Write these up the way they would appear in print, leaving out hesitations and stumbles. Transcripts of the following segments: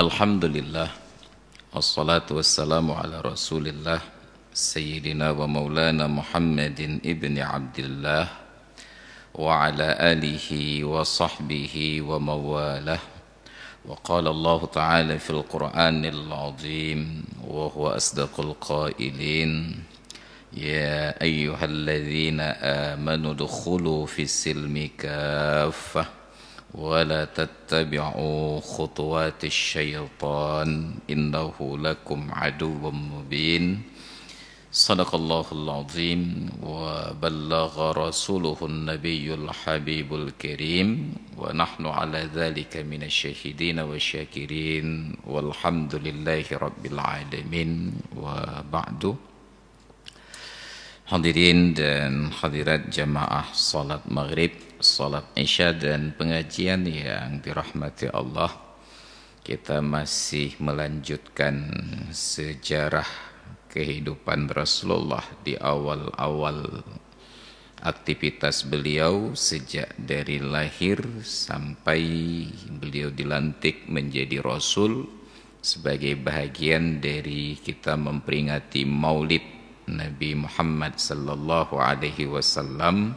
Alhamdulillah, wassalatu wassalamu ala rasulillah Sayyidina wa maulana Muhammadin ibni Abdillah wa ala alihi wa sahbihi wa mawalah. Wa qala Allah ta'ala fil Qur'anil azim wa huwa asdaqul qailin, ya ayyuhalladzina amanu dukhulu fis silmi kaffah ولا تتبعوا خطوات الشيطان إنه لكم عدو مبين. صدق الله العظيم وبلغ رسوله النبي الحبيب الكريم ونحن على ذلك من الشاهدين والشاكرين والحمد لله رب العالمين. وبعد. Hadirin dan hadirat jamaah salat maghrib, salat isya dan pengajian yang dirahmati Allah, kita masih melanjutkan sejarah kehidupan Rasulullah di awal-awal aktivitas beliau sejak dari lahir sampai beliau dilantik menjadi Rasul, sebagai bahagian dari kita memperingati Maulid Nabi Muhammad sallallahu alaihi wasallam,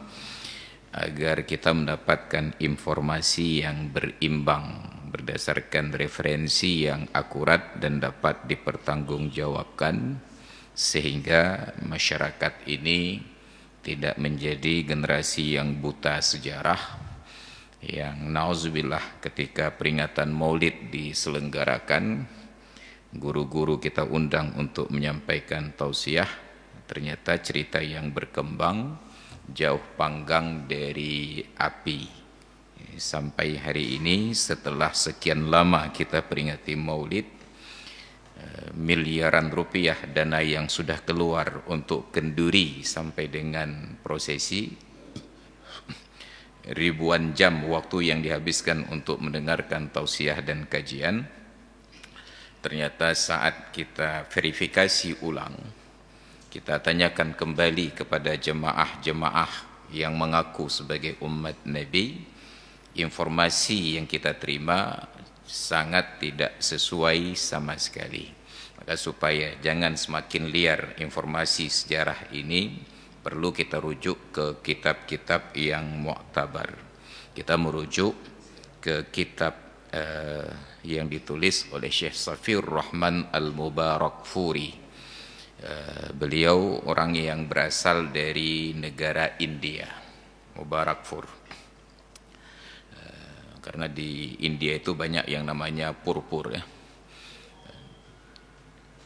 agar kita mendapatkan informasi yang berimbang berdasarkan referensi yang akurat dan dapat dipertanggungjawabkan, sehingga masyarakat ini tidak menjadi generasi yang buta sejarah, yang nauzubillah ketika peringatan Maulid diselenggarakan, guru-guru kita undang untuk menyampaikan tausiah. Ternyata cerita yang berkembang jauh panggang dari api. Sampai hari ini setelah sekian lama kita peringati Maulid, miliaran rupiah dana yang sudah keluar untuk kenduri sampai dengan prosesi, ribuan jam waktu yang dihabiskan untuk mendengarkan tausiah dan kajian. Ternyata saat kita verifikasi ulang, kita tanyakan kembali kepada jemaah-jemaah yang mengaku sebagai umat Nabi, informasi yang kita terima sangat tidak sesuai sama sekali. Maka supaya jangan semakin liar informasi sejarah ini, perlu kita rujuk ke kitab-kitab yang mu'tabar. Kita merujuk ke kitab yang ditulis oleh Syekh Safiyur Rahman Al-Mubarakfuri. Beliau orang yang berasal dari negara India, Mubarakfur. Karena di India itu banyak yang namanya purpur ya.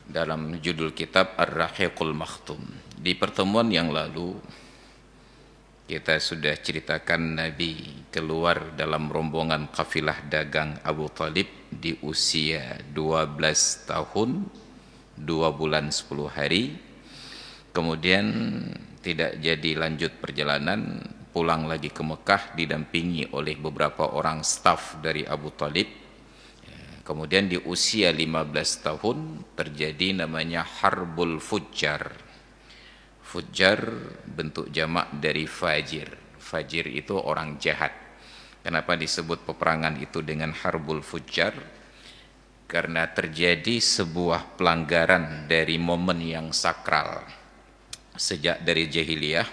Dalam judul kitab Ar-Rahiqul Makhtum. Di pertemuan yang lalu kita sudah ceritakan Nabi keluar dalam rombongan kafilah dagang Abu Talib di usia 12 tahun 2 bulan 10 hari, kemudian tidak jadi lanjut perjalanan, pulang lagi ke Mekah didampingi oleh beberapa orang staf dari Abu Talib. Kemudian di usia 15 tahun terjadi namanya Harbul Fujjar. Fujjar bentuk jamak dari fajir. Fajir itu orang jahat. Kenapa disebut peperangan itu dengan Harbul Fujjar? Karena terjadi sebuah pelanggaran dari momen yang sakral. Sejak dari jahiliyah,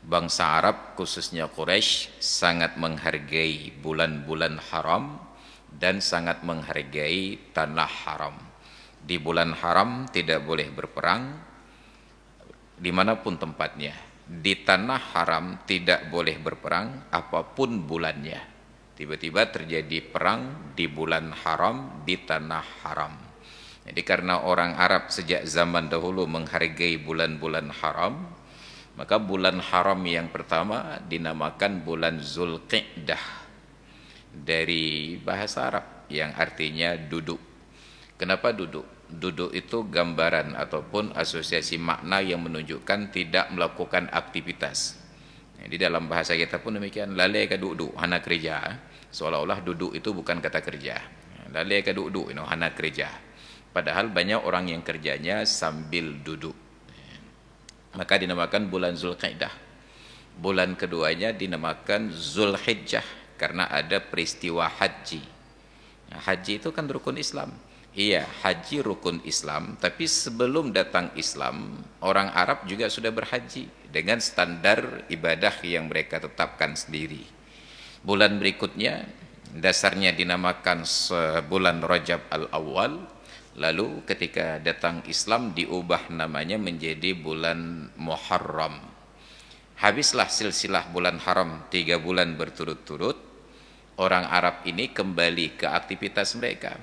bangsa Arab khususnya Quraisy sangat menghargai bulan-bulan haram dan sangat menghargai tanah haram. Di bulan haram tidak boleh berperang dimanapun tempatnya. Di tanah haram tidak boleh berperang apapun bulannya. Tiba-tiba terjadi perang di bulan haram, di tanah haram. Jadi karena orang Arab sejak zaman dahulu menghargai bulan-bulan haram, maka bulan haram yang pertama dinamakan bulan Zulqi'dah, dari bahasa Arab yang artinya duduk. Kenapa duduk? Duduk itu gambaran ataupun asosiasi makna yang menunjukkan tidak melakukan aktivitas. Di dalam bahasa kita pun demikian, lalai ke duduk, hana kerja. Seolah-olah duduk itu bukan kata kerja. Lalai ke duduk, hana kerja. Padahal banyak orang yang kerjanya sambil duduk. Maka dinamakan bulan Zulqi'dah. Bulan keduanya dinamakan Zulhijjah karena ada peristiwa haji. Haji itu kan rukun Islam. Iya, haji rukun Islam, tapi sebelum datang Islam, orang Arab juga sudah berhaji dengan standar ibadah yang mereka tetapkan sendiri. Bulan berikutnya dasarnya dinamakan bulan Rajab al-Awwal, lalu ketika datang Islam diubah namanya menjadi bulan Muharram. Habislah silsilah bulan haram 3 bulan berturut-turut, orang Arab ini kembali ke aktivitas mereka,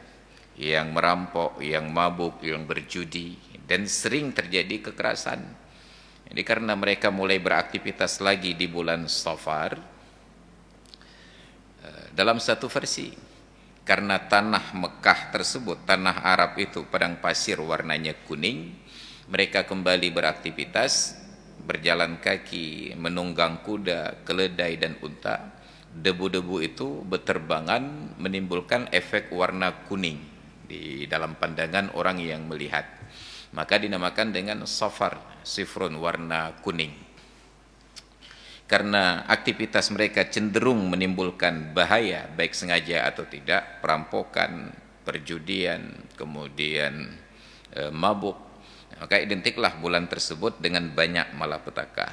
yang merampok, yang mabuk, yang berjudi, dan sering terjadi kekerasan. Jadi karena mereka mulai beraktivitas lagi di bulan Safar, dalam satu versi, karena tanah Mekah tersebut, tanah Arab itu padang pasir warnanya kuning, mereka kembali beraktivitas, berjalan kaki, menunggang kuda, keledai dan unta. Debu-debu itu berterbangan menimbulkan efek warna kuning di dalam pandangan orang yang melihat, maka dinamakan dengan safar, sifrun, warna kuning. Karena aktivitas mereka cenderung menimbulkan bahaya baik sengaja atau tidak, perampokan, perjudian, kemudian mabuk, maka identiklah bulan tersebut dengan banyak malapetaka.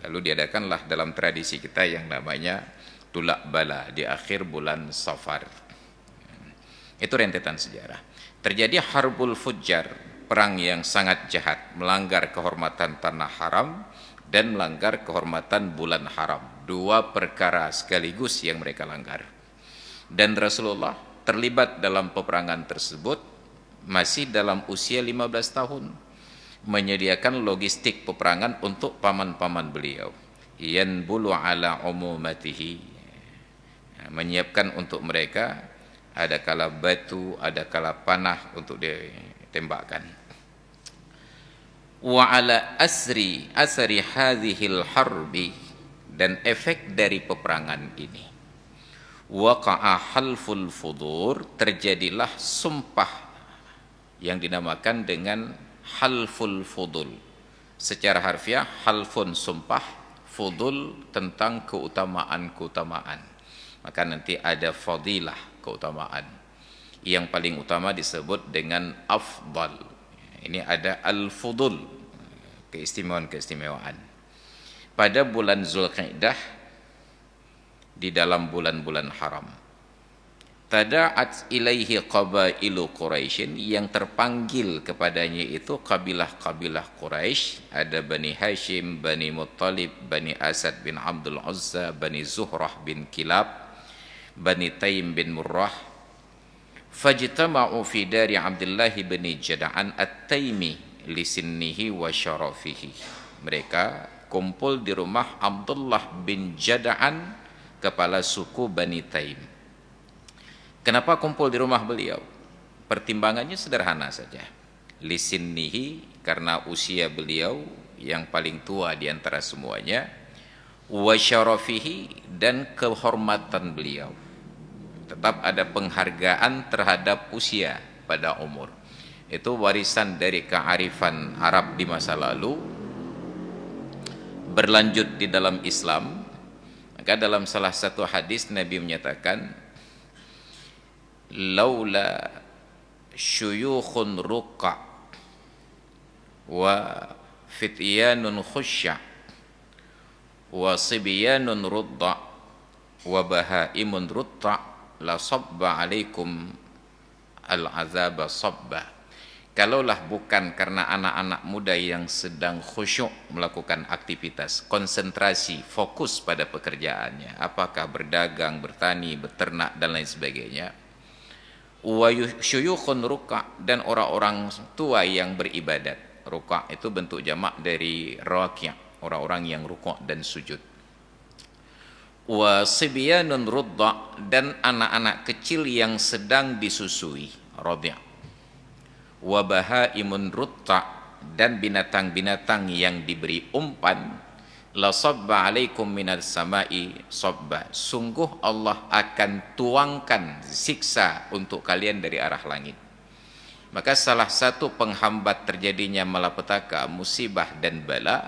Lalu diadakanlah dalam tradisi kita yang namanya tulak bala di akhir bulan Safar. Itu rentetan sejarah. Terjadi Harbul Fujjar, perang yang sangat jahat, melanggar kehormatan tanah haram dan melanggar kehormatan bulan haram. 2 perkara sekaligus yang mereka langgar. Dan Rasulullah terlibat dalam peperangan tersebut masih dalam usia 15 tahun, menyediakan logistik peperangan untuk paman-paman beliau. Yanbulu ala umumatihi, menyiapkan untuk mereka ada kala batu, ada kala panah untuk ditembakkan. Wa ala asri hadhil harbi, dan efek dari peperangan ini, waqa'a halful fudur, terjadilah sumpah yang dinamakan dengan halful fudul. Secara harfiah, halfun sumpah, fudul tentang keutamaan-keutamaan. Maka nanti ada fadilah, keutamaan. Yang paling utama disebut dengan afdal. Ini ada al-fudul, keistimewaan-keistimewaan. Pada bulan Zulqa'dah, di dalam bulan-bulan haram, tada'at ilaihi qabailu Quraisyin, yang terpanggil kepadanya itu kabilah-kabilah Quraisy. Ada Bani Hashim, Bani Muttalib, Bani Asad bin Abdul Uzza, Bani Zuhrah bin Kilab, Bani Taim bin Murrah. Fajtama'u fi dari Abdullah bin Jada'an at-Taimi li sinnihi wa syarafihi. Mereka kumpul di rumah Abdullah bin Jada'an, kepala suku Bani Taim. Kenapa kumpul di rumah beliau? Pertimbangannya sederhana saja. Li sinnihi, karena usia beliau yang paling tua di antara semuanya, wa syarafihi, dan kehormatan beliau. Tetap ada penghargaan terhadap usia pada umur. Itu warisan dari kearifan Arab di masa lalu, berlanjut di dalam Islam. Maka dalam salah satu hadis Nabi menyatakan, laula syuyukhun ruqa wa fityanun khusya wa sibyanun rudda wa bahaimun rutta la sabba alaikum al-azaba sabba. Kalaulah bukan karena anak-anak muda yang sedang khusyuk melakukan aktivitas, konsentrasi, fokus pada pekerjaannya, apakah berdagang, bertani, beternak dan lain sebagainya, wa syuyukhun ruqa, dan orang-orang tua yang beribadat. Ruqa itu bentuk jamak dari raqi', orang-orang yang rukuk dan sujud. Wa sibyanun rudda, dan anak-anak kecil yang sedang disusui, radhi'. Wa bahaimun rutta, dan binatang-binatang yang diberi umpan. La sabba alaikum minas samai sabba, sungguh Allah akan tuangkan siksa untuk kalian dari arah langit. Maka salah satu penghambat terjadinya malapetaka, musibah dan bala,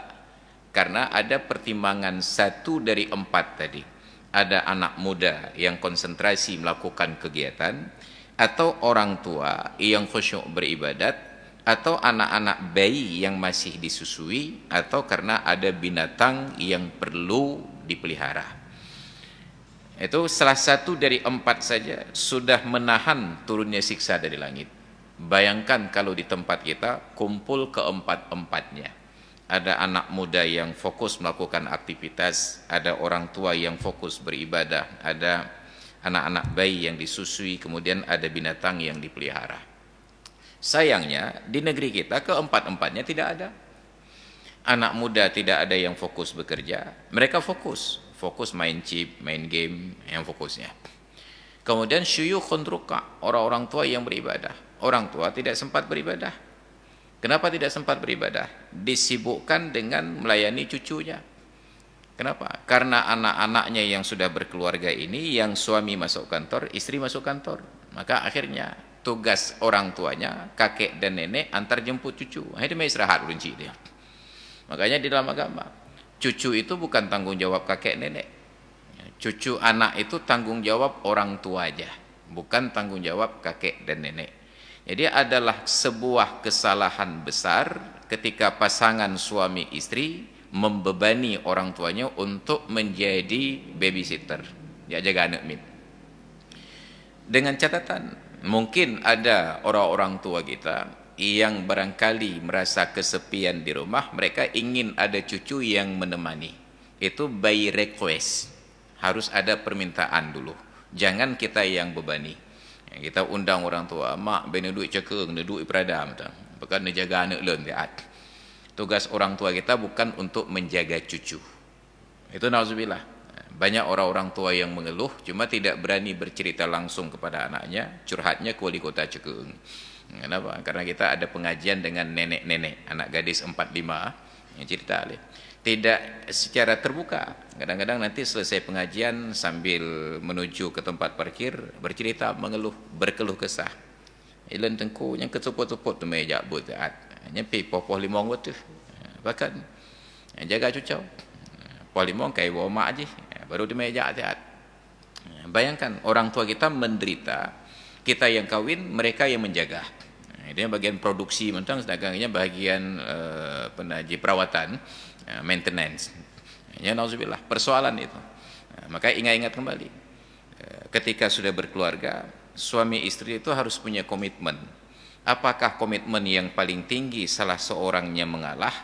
karena ada pertimbangan 1 dari 4 tadi. Ada anak muda yang konsentrasi melakukan kegiatan, atau orang tua yang khusyuk beribadat, atau anak-anak bayi yang masih disusui, atau karena ada binatang yang perlu dipelihara. Itu salah satu dari 4 saja sudah menahan turunnya siksa dari langit. Bayangkan kalau di tempat kita kumpul keempat-empatnya. Ada anak muda yang fokus melakukan aktivitas, ada orang tua yang fokus beribadah, ada anak-anak bayi yang disusui, kemudian ada binatang yang dipelihara. Sayangnya di negeri kita keempat-empatnya tidak ada. Anak muda tidak ada yang fokus bekerja, mereka fokus main chip, main game yang fokusnya. Kemudian syuyukhun ruka, orang-orang tua yang beribadah. Orang tua tidak sempat beribadah. Kenapa tidak sempat beribadah? Disibukkan dengan melayani cucunya. Kenapa? Karena anak-anaknya yang sudah berkeluarga ini, yang suami masuk kantor, istri masuk kantor. Maka akhirnya tugas orang tuanya, kakek dan nenek, antar jemput cucu. Akhirnya istirahat runci dia. Makanya di dalam agama, cucu itu bukan tanggung jawab kakek nenek. Cucu anak itu tanggung jawab orang tua aja, bukan tanggung jawab kakek dan nenek. Jadi adalah sebuah kesalahan besar ketika pasangan suami istri membebani orang tuanya untuk menjadi babysitter, dia jaga anak min. Dengan catatan, mungkin ada orang-orang tua kita yang barangkali merasa kesepian di rumah, mereka ingin ada cucu yang menemani. Itu by request, harus ada permintaan dulu, jangan kita yang bebani. Kita undang orang tua, mak bina duit cekeng, duit peradam, bukan menjaga anak lun. Tugas orang tua kita bukan untuk menjaga cucu. Itu nauzubillah. Banyak orang-orang tua yang mengeluh, cuma tidak berani bercerita langsung kepada anaknya, curhatnya ke wali kota Cekung. Kenapa? Karena kita ada pengajian dengan nenek-nenek, anak gadis 45 yang cerita. Tidak secara terbuka. Kadang-kadang nanti selesai pengajian sambil menuju ke tempat parkir, bercerita, mengeluh, berkeluh kesah. Ilan tengku yang ketuput-tuput tu meja but taat. Nyampe popoh limong tu. Bahkan jaga cucau. Poh limong kai bawa mak je, baru di meja taat. Bayangkan orang tua kita menderita, kita yang kawin, mereka yang menjaga. Ini bagian produksi mentang, sedangkannya bagian penaji perawatan, maintenance. Ya nauzubillah, persoalan itu. Maka ingat-ingat kembali, ketika sudah berkeluarga, suami istri itu harus punya komitmen. Apakah komitmen yang paling tinggi salah seorangnya mengalah?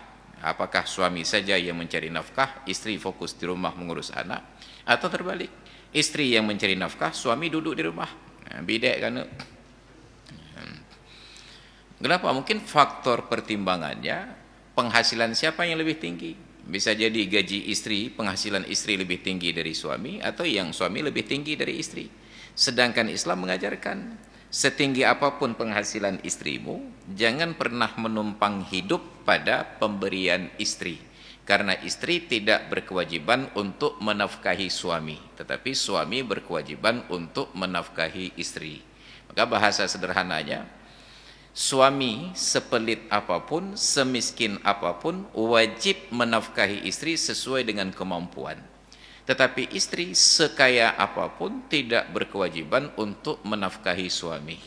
Apakah suami saja yang mencari nafkah, istri fokus di rumah mengurus anak? Atau terbalik, istri yang mencari nafkah, suami duduk di rumah? Bidek kan? Kenapa? Mungkin faktor pertimbangannya, penghasilan siapa yang lebih tinggi? Bisa jadi gaji istri, penghasilan istri lebih tinggi dari suami, atau yang suami lebih tinggi dari istri. Sedangkan Islam mengajarkan, setinggi apapun penghasilan istrimu, jangan pernah menumpang hidup pada pemberian istri. Karena istri tidak berkewajiban untuk menafkahi suami, tetapi suami berkewajiban untuk menafkahi istri. Maka bahasa sederhananya, suami sepelit apapun, semiskin apapun, wajib menafkahi istri sesuai dengan kemampuan. Tetapi istri sekaya apapun tidak berkewajiban untuk menafkahi suami.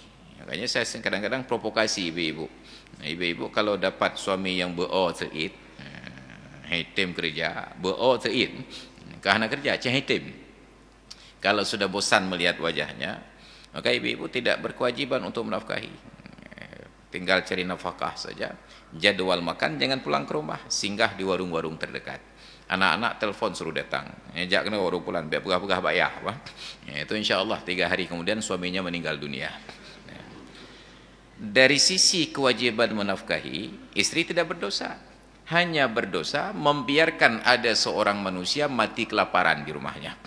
Makanya saya kadang-kadang provokasi ibu-ibu. Ibu-ibu kalau dapat suami yang bero'tid, hitim kerja, bero'tid, kerana kerja, cah hitim. Kalau sudah bosan melihat wajahnya, maka ibu-ibu tidak berkewajiban untuk menafkahi. Tinggal cari nafkah saja. Jadwal makan jangan pulang ke rumah, singgah di warung-warung terdekat. Anak-anak telefon suruh datang. Jak kena warung pulang, biar pegah-pegah bayar. Itu insya-Allah 3 hari kemudian suaminya meninggal dunia. Dari sisi kewajiban menafkahi, istri tidak berdosa. Hanya berdosa membiarkan ada seorang manusia mati kelaparan di rumahnya.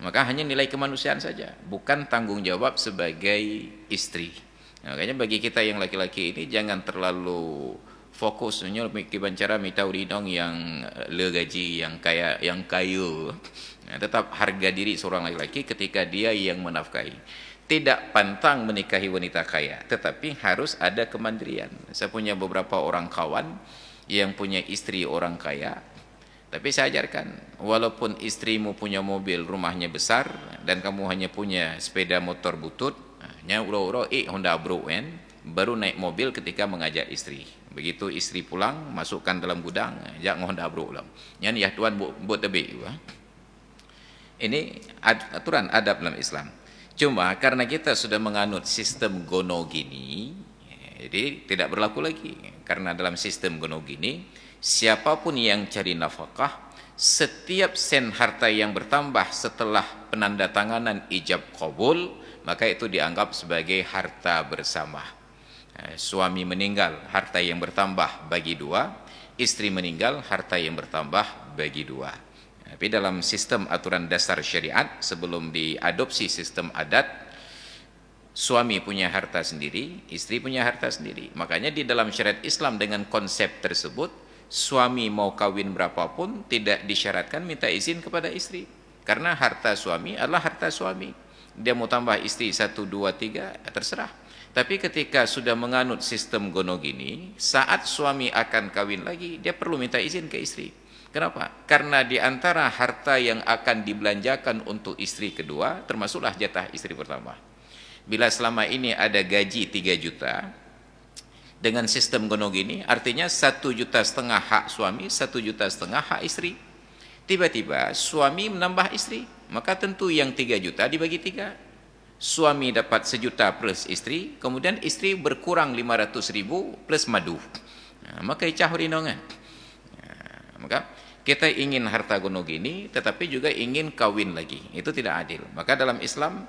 Maka hanya nilai kemanusiaan saja, bukan tanggung jawab sebagai istri. Makanya bagi kita yang laki-laki ini jangan terlalu fokusnya kibancara mitau ridong yang le gaji, yang kaya, yang kayu. Tetap harga diri seorang laki-laki ketika dia yang menafkahi. Tidak pantang menikahi wanita kaya, tetapi harus ada kemandirian. Saya punya beberapa orang kawan yang punya istri orang kaya, tapi saya ajarkan, walaupun istrimu punya mobil, rumahnya besar, dan kamu hanya punya sepeda motor butut, Nya uro-uro Honda Bro kan, baru naik mobil ketika mengajak istri. Begitu istri pulang, masukkan dalam gudang, ajak Honda Bro ulang. Nya ya tuan buat tebik. Ini aturan adab dalam Islam. Cuma karena kita sudah menganut sistem gono gini, jadi tidak berlaku lagi. Karena dalam sistem gono gini, siapapun yang cari nafkah, setiap sen harta yang bertambah setelah penandatanganan ijab qabul, maka itu dianggap sebagai harta bersama. Suami meninggal, harta yang bertambah bagi dua, istri meninggal, harta yang bertambah bagi dua. Tapi dalam sistem aturan dasar syariat, sebelum diadopsi sistem adat, suami punya harta sendiri, istri punya harta sendiri. Makanya di dalam syariat Islam dengan konsep tersebut, suami mau kawin berapapun tidak disyaratkan minta izin kepada istri. Karena harta suami adalah harta suami. Dia mau tambah istri 1, 2, 3, terserah. Tapi ketika sudah menganut sistem gono gini, saat suami akan kawin lagi, dia perlu minta izin ke istri. Kenapa? Karena di antara harta yang akan dibelanjakan untuk istri kedua, termasuklah jatah istri pertama. Bila selama ini ada gaji 3 juta, dengan sistem gono gini, artinya 1,5 juta hak suami, 1,5 juta hak istri. Tiba-tiba suami menambah istri, maka tentu yang 3 juta dibagi 3. Suami dapat 1 juta plus istri, kemudian istri berkurang 500.000 plus madu. Maka icah rinongan. Maka kita ingin harta gono gini, tetapi juga ingin kawin lagi. Itu tidak adil. Maka dalam Islam,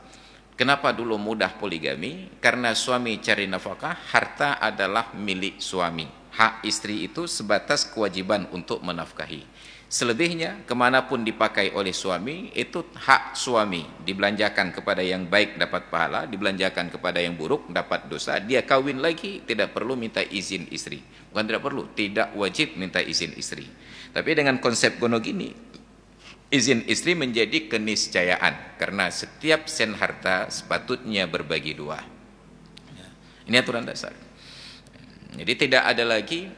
kenapa dulu mudah poligami? Karena suami cari nafkah, harta adalah milik suami. Hak istri itu sebatas kewajiban untuk menafkahi. Selebihnya, kemanapun dipakai oleh suami, itu hak suami. Dibelanjakan kepada yang baik dapat pahala, dibelanjakan kepada yang buruk dapat dosa. Dia kawin lagi, tidak perlu minta izin istri. Bukan tidak perlu, tidak wajib minta izin istri. Tapi dengan konsep gono gini, izin istri menjadi keniscayaan. Karena setiap sen harta sepatutnya berbagi dua. Ini aturan dasar. Jadi tidak ada lagi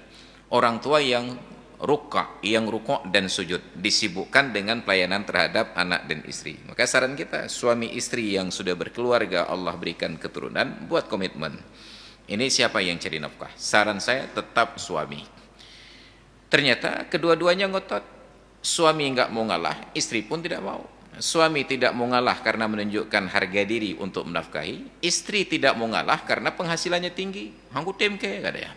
orang tua yang rukuk dan sujud, disibukkan dengan pelayanan terhadap anak dan istri. Maka saran kita, suami istri yang sudah berkeluarga, Allah berikan keturunan, buat komitmen. Ini siapa yang cari nafkah? Saran saya tetap suami. Ternyata kedua-duanya ngotot. Suami enggak mau ngalah, istri pun tidak mau. Suami tidak mau ngalah karena menunjukkan harga diri untuk menafkahi, istri tidak mau ngalah karena penghasilannya tinggi. Hangku temke kata ya.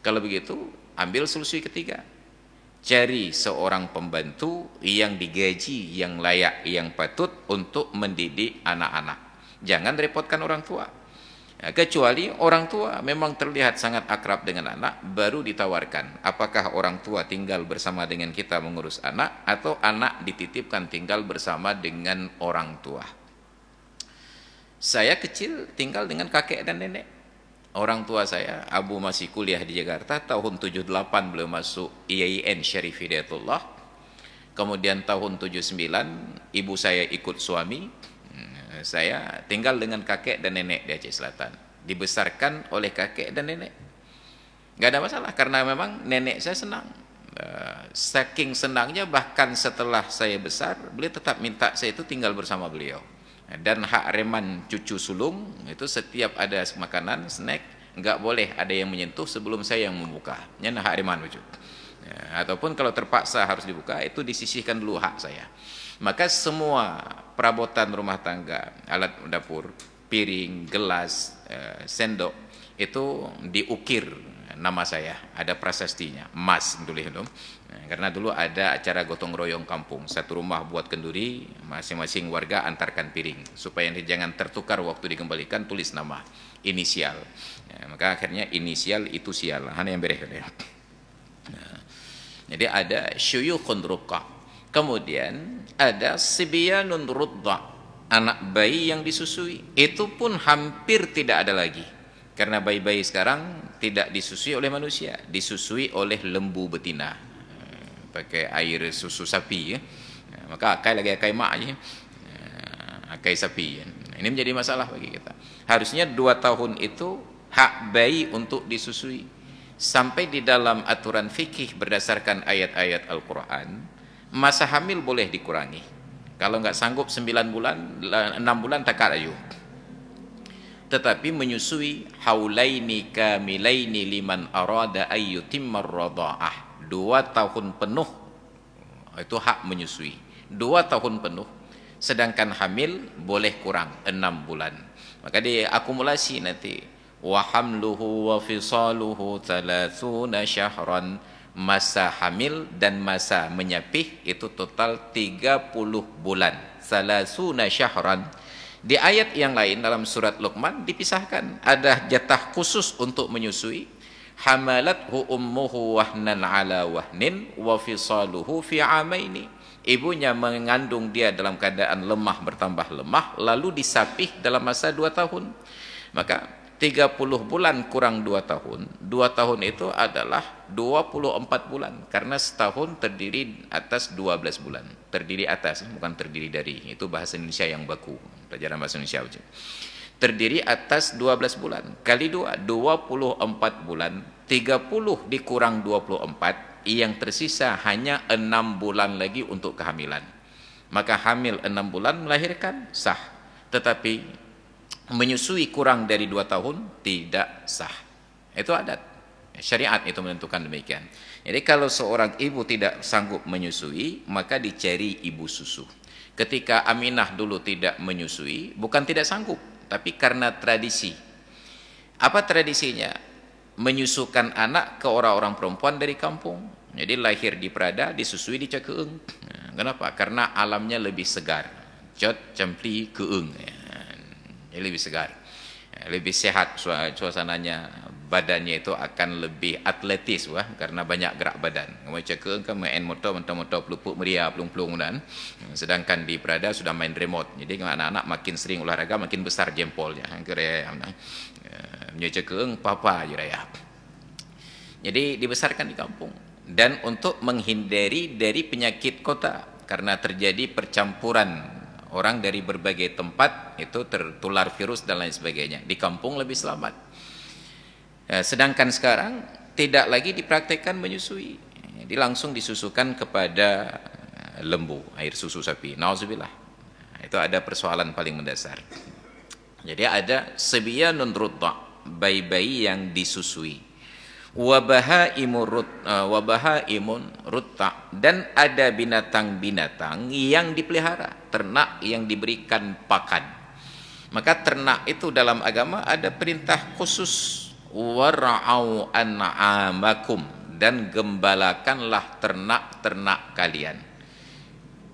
Kalau begitu, ambil solusi ketiga. Cari seorang pembantu yang digaji, yang layak, yang patut untuk mendidik anak-anak. Jangan repotkan orang tua. Kecuali orang tua memang terlihat sangat akrab dengan anak, baru ditawarkan. Apakah orang tua tinggal bersama dengan kita mengurus anak, atau anak dititipkan tinggal bersama dengan orang tua. Saya kecil tinggal dengan kakek dan nenek. Orang tua saya, Abu masih kuliah di Jakarta, tahun 78 beliau masuk IAIN Syarif Hidayatullah. Kemudian tahun 79 ibu saya ikut suami. Saya tinggal dengan kakek dan nenek di Aceh Selatan. Dibesarkan oleh kakek dan nenek. Gak ada masalah, karena memang nenek saya senang. Saking senangnya, bahkan setelah saya besar, beliau tetap minta saya itu tinggal bersama beliau. Dan hak reman cucu sulung itu setiap ada makanan, snack, nggak boleh ada yang menyentuh sebelum saya yang membuka. Ini hak reman cucu. Ataupun kalau terpaksa harus dibuka, itu disisihkan dulu hak saya. Maka semua perabotan rumah tangga, alat dapur, piring, gelas, sendok, itu diukir nama saya, ada prasastinya, Mas dulu itu. Karena dulu ada acara gotong royong kampung, satu rumah buat kenduri, masing-masing warga antarkan piring, supaya jangan tertukar waktu dikembalikan, tulis nama, inisial. Maka akhirnya inisial itu sial, hanya yang bereh. Jadi ada syuyukhun rukka, kemudian ada sibyanun rudda, anak bayi yang disusui, itu pun hampir tidak ada lagi. Karena bayi-bayi sekarang tidak disusui oleh manusia, disusui oleh lembu betina, pakai air susu sapi ya. Maka akai lagi akai mak aja, akai sapi ya. Ini menjadi masalah bagi kita. Harusnya 2 tahun itu hak bayi untuk disusui. Sampai di dalam aturan fikih berdasarkan ayat-ayat Al-Quran, masa hamil boleh dikurangi. Kalau nggak sanggup 9 bulan, 6 bulan takar ayu. tetapi menyusui haulaini kamilaini liman arada ayyutimmar radha'ah, 2 tahun penuh itu hak menyusui, 2 tahun penuh. Sedangkan hamil boleh kurang 6 bulan. Maka diakumulasi nanti wa hamluhu wa fisaluhu 30 syahran, masa hamil dan masa menyapih itu total 30 bulan, 30 syahran. Di ayat yang lain dalam surat Luqman dipisahkan, ada jatah khusus untuk menyusui. Hamalathu ummuhu wahnan ala wahnin wa fisaluhu fi amaini. Ibunya mengandung dia dalam keadaan lemah bertambah lemah, lalu disapih dalam masa 2 tahun. Maka 30 bulan kurang 2 tahun, 2 tahun itu adalah 24 bulan, karena setahun terdiri atas 12 bulan. Terdiri atas, bukan terdiri dari, itu bahasa Indonesia yang baku, pelajaran bahasa Indonesia aja. Terdiri atas 12 bulan, kali 2, 24 bulan, 30 dikurang 24, yang tersisa hanya 6 bulan lagi untuk kehamilan. Maka hamil 6 bulan melahirkan, sah. Tetapi menyusui kurang dari 2 tahun tidak sah. Itu adat. Syariat itu menentukan demikian. Jadi kalau seorang ibu tidak sanggup menyusui, maka dicari ibu susu. Ketika Aminah dulu tidak menyusui, bukan tidak sanggup, tapi karena tradisi. Apa tradisinya? Menyusukan anak ke orang-orang perempuan dari kampung. Jadi lahir di Prada, disusui di Cakeung. Kenapa? Karena alamnya lebih segar. Cot, campli, keung. Lebih segar, lebih sehat suasananya, badannya itu akan lebih atletis wah, karena banyak gerak badan. Macam ke kan main motor mentah-mentah pelupuk meriah pelung-pelung dan sedangkan di Prada sudah main remote. Jadi anak-anak makin sering olahraga makin besar jempolnya. Kira macam ke papa je raya. Jadi dibesarkan di kampung dan untuk menghindari dari penyakit kota karena terjadi percampuran orang dari berbagai tempat itu tertular virus dan lain sebagainya. Di kampung lebih selamat. Sedangkan sekarang tidak lagi dipraktekkan menyusui. Jadi langsung disusukan kepada lembu, air susu sapi. Nauzubillah. Itu ada persoalan paling mendasar. Jadi ada sebyanun rudha, bayi-bayi yang disusui. Wabahaimun rutta, dan ada binatang-binatang yang dipelihara, ternak yang diberikan pakan. Maka ternak itu dalam agama ada perintah khusus, wara'au an'amakum, dan gembalakanlah ternak-ternak kalian.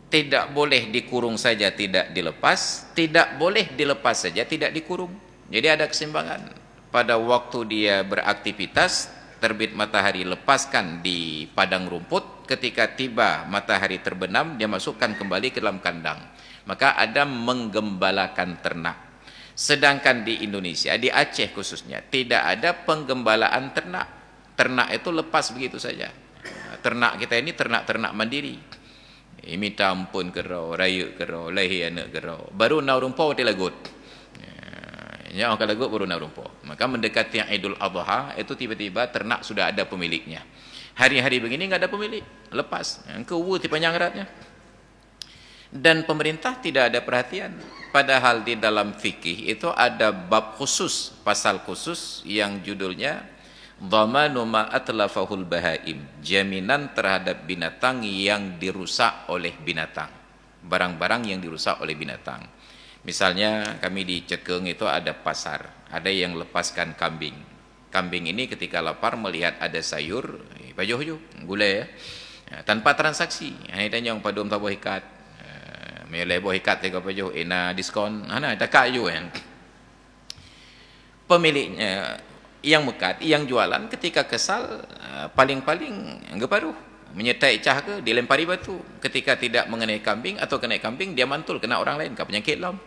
Tidak boleh dikurung saja tidak dilepas, tidak boleh dilepas saja tidak dikurung. Jadi ada keseimbangan. Pada waktu dia beraktivitas, terbit matahari lepaskan di padang rumput, ketika tiba matahari terbenam dia masukkan kembali ke dalam kandang. Maka ada menggembalakan ternak. Sedangkan di Indonesia, di Aceh khususnya, tidak ada penggembalaan ternak. Ternak itu lepas begitu saja. Ternak kita ini ternak-ternak mandiri. Minta ampun kerau, rayuk kerau, lahir anak kerau, baru nau rumpau dia lagut. Ya, kalau lagut baru nau rumpau. Maka mendekati Idul Adha itu tiba-tiba ternak sudah ada pemiliknya. Hari-hari begini nggak ada pemilik, lepas. Kewu di panjang eratnya. Dan pemerintah tidak ada perhatian. Padahal di dalam fikih itu ada bab khusus, pasal khusus yang judulnya dhamanu ma atlafahul bahaim, jaminan terhadap binatang yang dirusak oleh binatang, barang-barang yang dirusak oleh binatang. Misalnya kami di Cekeng itu ada pasar, ada yang lepaskan kambing. Kambing ini ketika lapar melihat ada sayur, pajuh gulai ya, tanpa transaksi. Ini tanya yang padum tabuh ikat, meleh buah ikat tega pajuh, ena diskon, ana tak kayu kan. Pemiliknya yang mekat, yang jualan ketika kesal paling-paling ngeparuh menyertai cah ke dilempari batu. Ketika tidak mengenai kambing atau kena kambing dia mantul kena orang lain ke penyakit lam.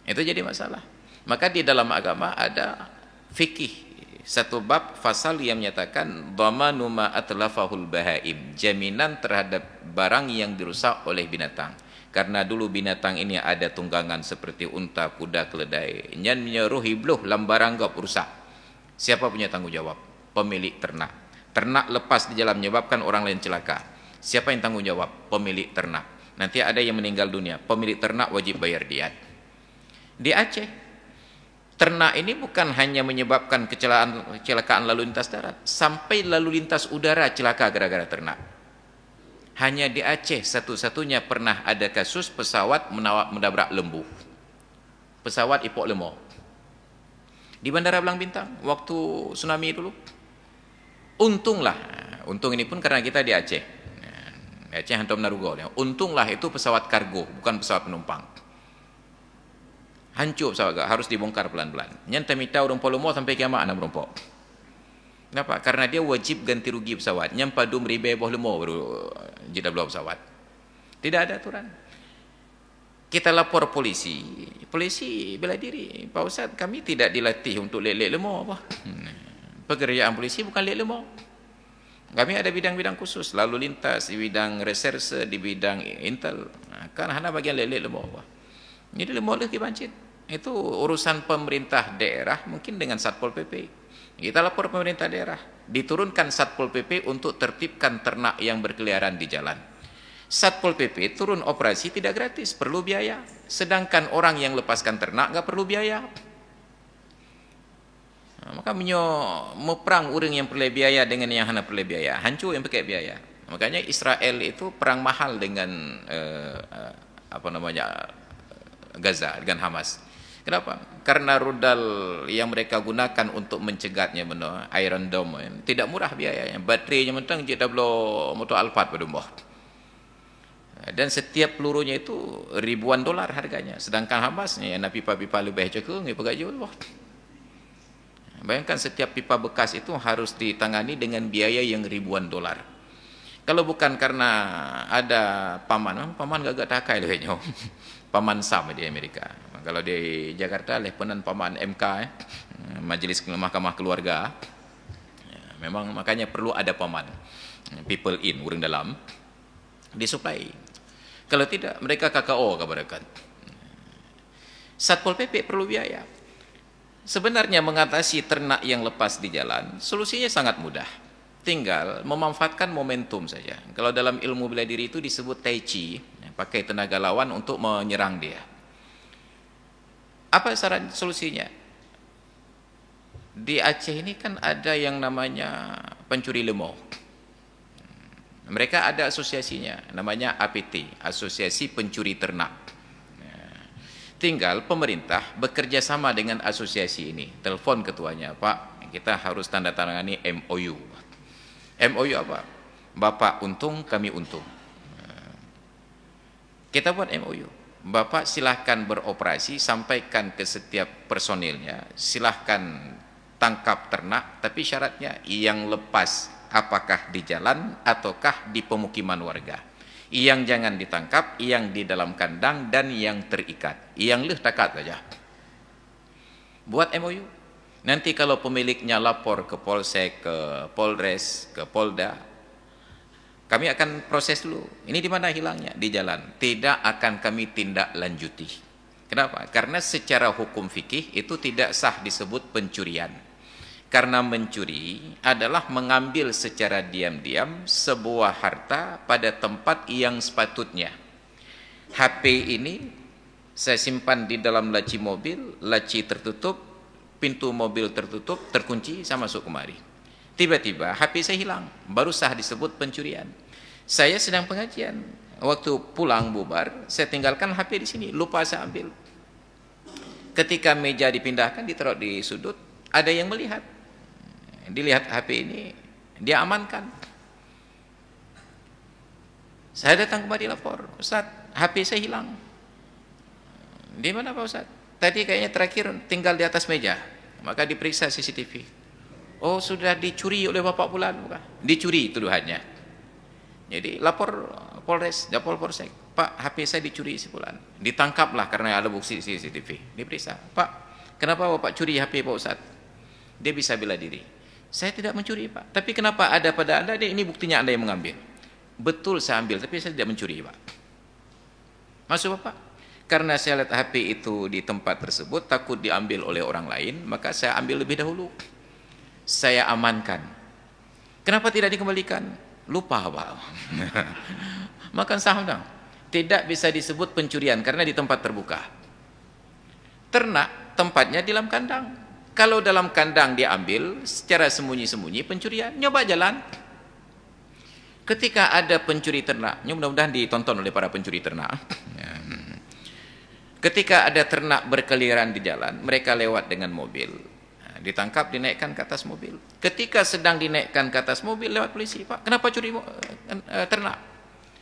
Itu jadi masalah. Maka di dalam agama ada fikih satu bab fasal yang menyatakan dhamanu ma atlafahul bahaim, jaminan terhadap barang yang dirusak oleh binatang. Karena dulu binatang ini ada tunggangan seperti unta, kuda, keledai. Nyan menyeruh hibluh lambarang gap rusak. Siapa punya tanggung jawab? Pemilik ternak. Ternak lepas di jalan menyebabkan orang lain celaka. Siapa yang tanggung jawab? Pemilik ternak. Nanti ada yang meninggal dunia, pemilik ternak wajib bayar diat. Di Aceh Ternak ini bukan hanya menyebabkan kecelakaan lalu lintas darat, sampai lalu lintas udara celaka gara-gara ternak. Hanya di Aceh satu-satunya pernah ada kasus pesawat menabrak lembu. Pesawat Ipok Lemo. Di Bandara Belang Bintang, waktu tsunami dulu. Untunglah, untung ini pun karena kita di Aceh. Aceh Hantam Narugo. Untunglah itu pesawat kargo, bukan pesawat penumpang. Hancur pesawat, harus dibongkar pelan-pelan. Nyanta mitau rumpau lemo sampai kiamat anak berumpau. Kenapa? Karena dia wajib ganti rugi pesawat. Nyampa dum ribe boh lemo baru jeda belah pesawat. Tidak ada aturan. Kita lapor polisi. Polisi bela diri. Pak Ustaz, kami tidak dilatih untuk lelek lemo apa. Pekerjaan polisi bukan lelek lemo. Kami ada bidang-bidang khusus, lalu lintas, di bidang reserse, di bidang intel. Kan hanya bagian lelek lemo apa. Jadi lemo lagi bancit. Itu urusan pemerintah daerah mungkin dengan Satpol PP. Kita lapor pemerintah daerah, diturunkan Satpol PP untuk tertibkan ternak yang berkeliaran di jalan. Satpol PP turun operasi tidak gratis, perlu biaya. Sedangkan orang yang lepaskan ternak nggak perlu biaya. Maka perang orang yang perlu biaya dengan yang hanya perlu biaya, hancur yang pakai biaya. Makanya Israel itu perang mahal dengan Gaza, dengan Hamas. Kenapa? Karena rudal yang mereka gunakan untuk mencegatnya Iron Dome tidak murah biayanya. Baterainya mentang jadi motor Alphard pada mbah. Dan setiap pelurunya itu ribuan dolar harganya. Sedangkan Hamas yang pipa-pipa lebih cukup nggak pakai jual. Bayangkan setiap pipa bekas itu harus ditangani dengan biaya yang ribuan dolar. Kalau bukan karena ada paman gagak takai lebihnya. Paman SAM di Amerika. Kalau di Jakarta Lepenan Paman MK, Majelis Mahkamah Keluarga. Memang makanya perlu ada paman. People in, orang dalam disuplai. Kalau tidak, mereka KKO kepada. Satpol PP perlu biaya. Sebenarnya mengatasi ternak yang lepas di jalan, solusinya sangat mudah. Tinggal memanfaatkan momentum saja. Kalau dalam ilmu bela diri itu disebut tai chi, pakai tenaga lawan untuk menyerang dia. Apa saran solusinya? Di Aceh ini kan ada yang namanya pencuri lemau. Mereka ada asosiasinya, namanya APT, Asosiasi Pencuri Ternak. Tinggal pemerintah bekerja sama dengan asosiasi ini. Telepon ketuanya, Pak, kita harus tanda tangani MOU. MOU apa? Bapak untung, kami untung. Kita buat MOU. Bapak silahkan beroperasi, sampaikan ke setiap personilnya, silahkan tangkap ternak, tapi syaratnya yang lepas apakah di jalan ataukah di pemukiman warga. Yang jangan ditangkap, yang di dalam kandang dan yang terikat. Yang leh takat saja. Buat MOU. Nanti kalau pemiliknya lapor ke Polsek, ke Polres, ke Polda, kami akan proses dulu. Ini di mana hilangnya? Di jalan. Tidak akan kami tindak lanjuti. Kenapa? Karena secara hukum fikih itu tidak sah disebut pencurian. Karena mencuri adalah mengambil secara diam-diam sebuah harta pada tempat yang sepatutnya. HP ini saya simpan di dalam laci mobil, laci tertutup, pintu mobil tertutup, terkunci, saya masuk kemari. Tiba-tiba HP saya hilang, baru sah disebut pencurian. Saya sedang pengajian, waktu pulang bubar, saya tinggalkan HP di sini, lupa saya ambil. Ketika meja dipindahkan, ditaruh di sudut, ada yang melihat. Dilihat HP ini, dia amankan. Saya datang kembali lapor, Ustaz, HP saya hilang. Di mana Pak Ustaz? Tadi kayaknya terakhir tinggal di atas meja. Maka diperiksa CCTV. Oh, sudah dicuri oleh Bapak Bulan, bukan? Dicuri tuduhannya. Jadi lapor Polres, lapor Polsek, Pak, HP saya dicuri si Bulan. Ditangkaplah karena ada bukti CCTV. Diperiksa, Pak, kenapa Bapak curi HP Pak Ustaz? Dia bisa bela diri. Saya tidak mencuri, Pak. Tapi kenapa ada pada Anda? Ini buktinya Anda yang mengambil. Betul saya ambil, tapi saya tidak mencuri, Pak. Maksud Bapak? Karena saya lihat HP itu di tempat tersebut, takut diambil oleh orang lain, maka saya ambil lebih dahulu. Saya amankan. Kenapa tidak dikembalikan? Lupa, Pak. Makan saham dong. Tidak bisa disebut pencurian karena di tempat terbuka. Ternak tempatnya di dalam kandang. Kalau dalam kandang diambil secara sembunyi-sembunyi pencurian, nyoba jalan. Ketika ada pencuri ternak, mudah-mudahan ditonton oleh para pencuri ternak. Ketika ada ternak berkeliaran di jalan, mereka lewat dengan mobil, ditangkap, dinaikkan ke atas mobil. Ketika sedang dinaikkan ke atas mobil, lewat polisi, Pak, kenapa curi ternak?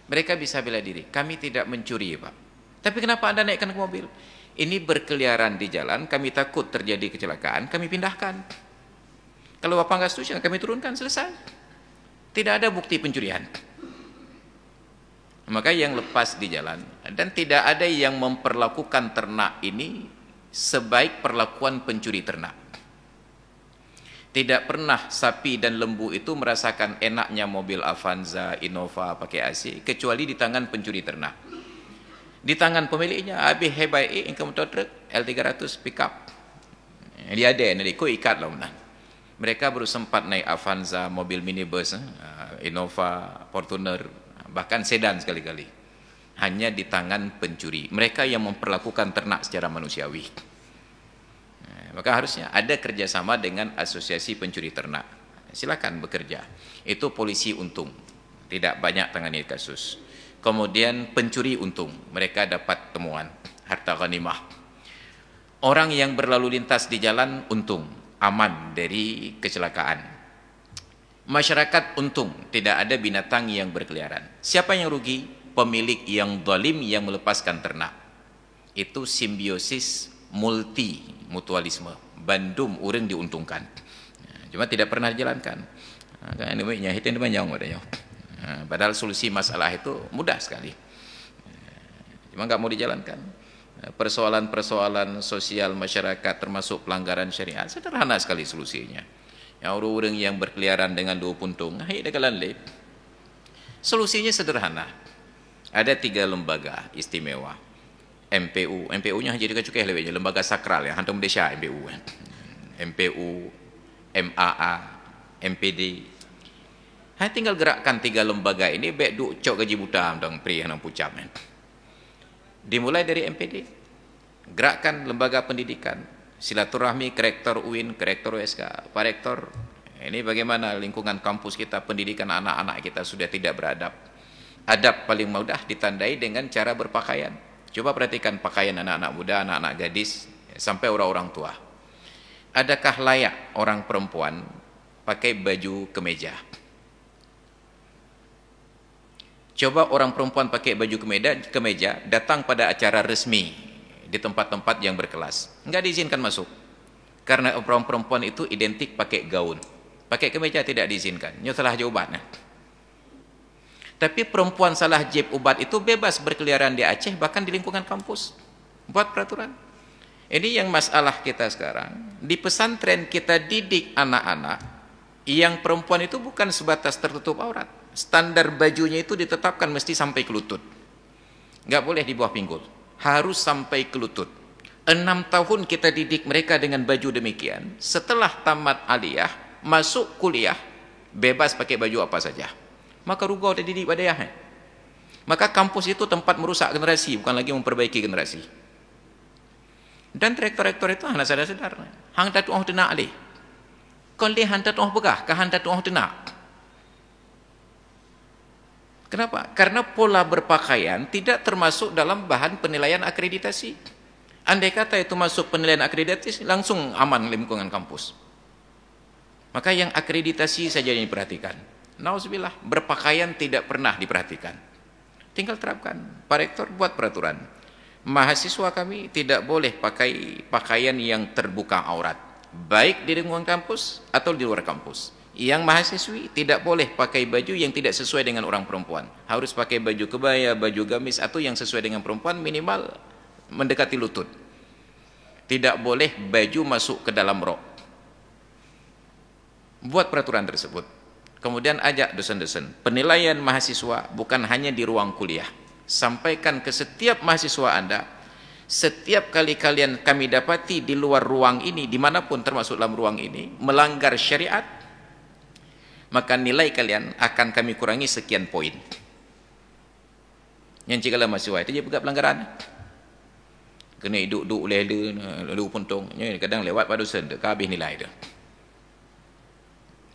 Mereka bisa bela diri, kami tidak mencuri, Pak. Tapi kenapa Anda naikkan ke mobil? Ini berkeliaran di jalan, kami takut terjadi kecelakaan, kami pindahkan. Kalau Bapak nggak setuju, kami turunkan, selesai. Tidak ada bukti pencurian. Maka yang lepas di jalan, dan tidak ada yang memperlakukan ternak ini sebaik perlakuan pencuri ternak. Tidak pernah sapi dan lembu itu merasakan enaknya mobil Avanza, Innova pakai AC, kecuali di tangan pencuri ternak. Di tangan pemiliknya, habis hebat income motor truk, L300 pickup. Dia ada, kau ikat lah. Mereka baru sempat naik Avanza, mobil minibus, Innova, Fortuner, bahkan sedan sekali-kali. Hanya di tangan pencuri. Mereka yang memperlakukan ternak secara manusiawi. Maka harusnya ada kerjasama dengan asosiasi pencuri ternak. Silakan bekerja. Itu polisi untung. Tidak banyak tangani kasus. Kemudian pencuri untung. Mereka dapat temuan harta ghanimah. Orang yang berlalu lintas di jalan untung. Aman dari kecelakaan. Masyarakat untung, tidak ada binatang yang berkeliaran. Siapa yang rugi? Pemilik yang zalim yang melepaskan ternak. Itu simbiosis multi mutualisme. Bandum orang diuntungkan. Cuma tidak pernah dijalankan. Padahal solusi masalah itu mudah sekali. Cuma nggak mau dijalankan. Persoalan-persoalan sosial masyarakat termasuk pelanggaran syariat sederhana sekali solusinya. Yang orang-orang yang berkeliaran dengan dua puntung, solusinya sederhana. Ada 3 lembaga istimewa. MPU, MPU-nya jadi cukai lebihnya, lembaga sakral ya, hantar Malaysia MPU. MPU, MAA, MPD. Hanya tinggal gerakkan 3 lembaga ini, baik duk cok gaji buta dong pri yang pucam. Dimulai dari MPD. Gerakkan lembaga pendidikan. Silaturahmi ke rektor UIN, ke rektor USK, Pak Rektor, ini bagaimana lingkungan kampus kita, pendidikan anak-anak kita sudah tidak beradab. Adab paling mudah ditandai dengan cara berpakaian. Coba perhatikan pakaian anak-anak muda, anak-anak gadis, sampai orang-orang tua. Adakah layak orang perempuan pakai baju kemeja? Coba orang perempuan pakai baju kemeja datang pada acara resmi di tempat-tempat yang berkelas, nggak diizinkan masuk karena orang perempuan itu identik pakai gaun, pakai kemeja tidak diizinkan. Ini salah jawabannya. Tapi perempuan salah jeb ubat itu bebas berkeliaran di Aceh, bahkan di lingkungan kampus. Buat peraturan. Ini yang masalah kita sekarang. Di pesantren kita didik anak-anak yang perempuan itu bukan sebatas tertutup aurat. Standar bajunya itu ditetapkan mesti sampai ke lutut, nggak boleh di bawah pinggul, harus sampai ke lutut. 6 tahun kita didik mereka dengan baju demikian. Setelah tamat aliyah, masuk kuliah, bebas pakai baju apa saja. Maka rugau udah didik pada ya. Maka kampus itu tempat merusak generasi, bukan lagi memperbaiki generasi. Dan rektor-rektor itu hanya sadar-sadar. Hang tatu orang tenak alih. Kau lihat hang tatu orang begah, kah hang tatu orang tenak. Kenapa? Karena pola berpakaian tidak termasuk dalam bahan penilaian akreditasi. Andai kata itu masuk penilaian akreditasi, langsung aman lingkungan kampus. Maka yang akreditasi saja yang diperhatikan. Nauzubillah, berpakaian tidak pernah diperhatikan. Tinggal terapkan. Pak Rektor buat peraturan. Mahasiswa kami tidak boleh pakai pakaian yang terbuka aurat, baik di lingkungan kampus atau di luar kampus. Yang mahasiswi tidak boleh pakai baju yang tidak sesuai dengan orang perempuan. Harus pakai baju kebaya, baju gamis, atau yang sesuai dengan perempuan minimal mendekati lutut. Tidak boleh baju masuk ke dalam rok. Buat peraturan tersebut. Kemudian ajak dosen-dosen. Penilaian mahasiswa bukan hanya di ruang kuliah. Sampaikan ke setiap mahasiswa Anda, setiap kali kami dapati di luar ruang ini, dimanapun termasuk dalam ruang ini, melanggar syariat, maka nilai kalian akan kami kurangi sekian poin. Yang jika mahasiswa itu dia bukan pelanggaran. kena duduk lalu puntung kadang lewat pada sen ke habis nilai dia.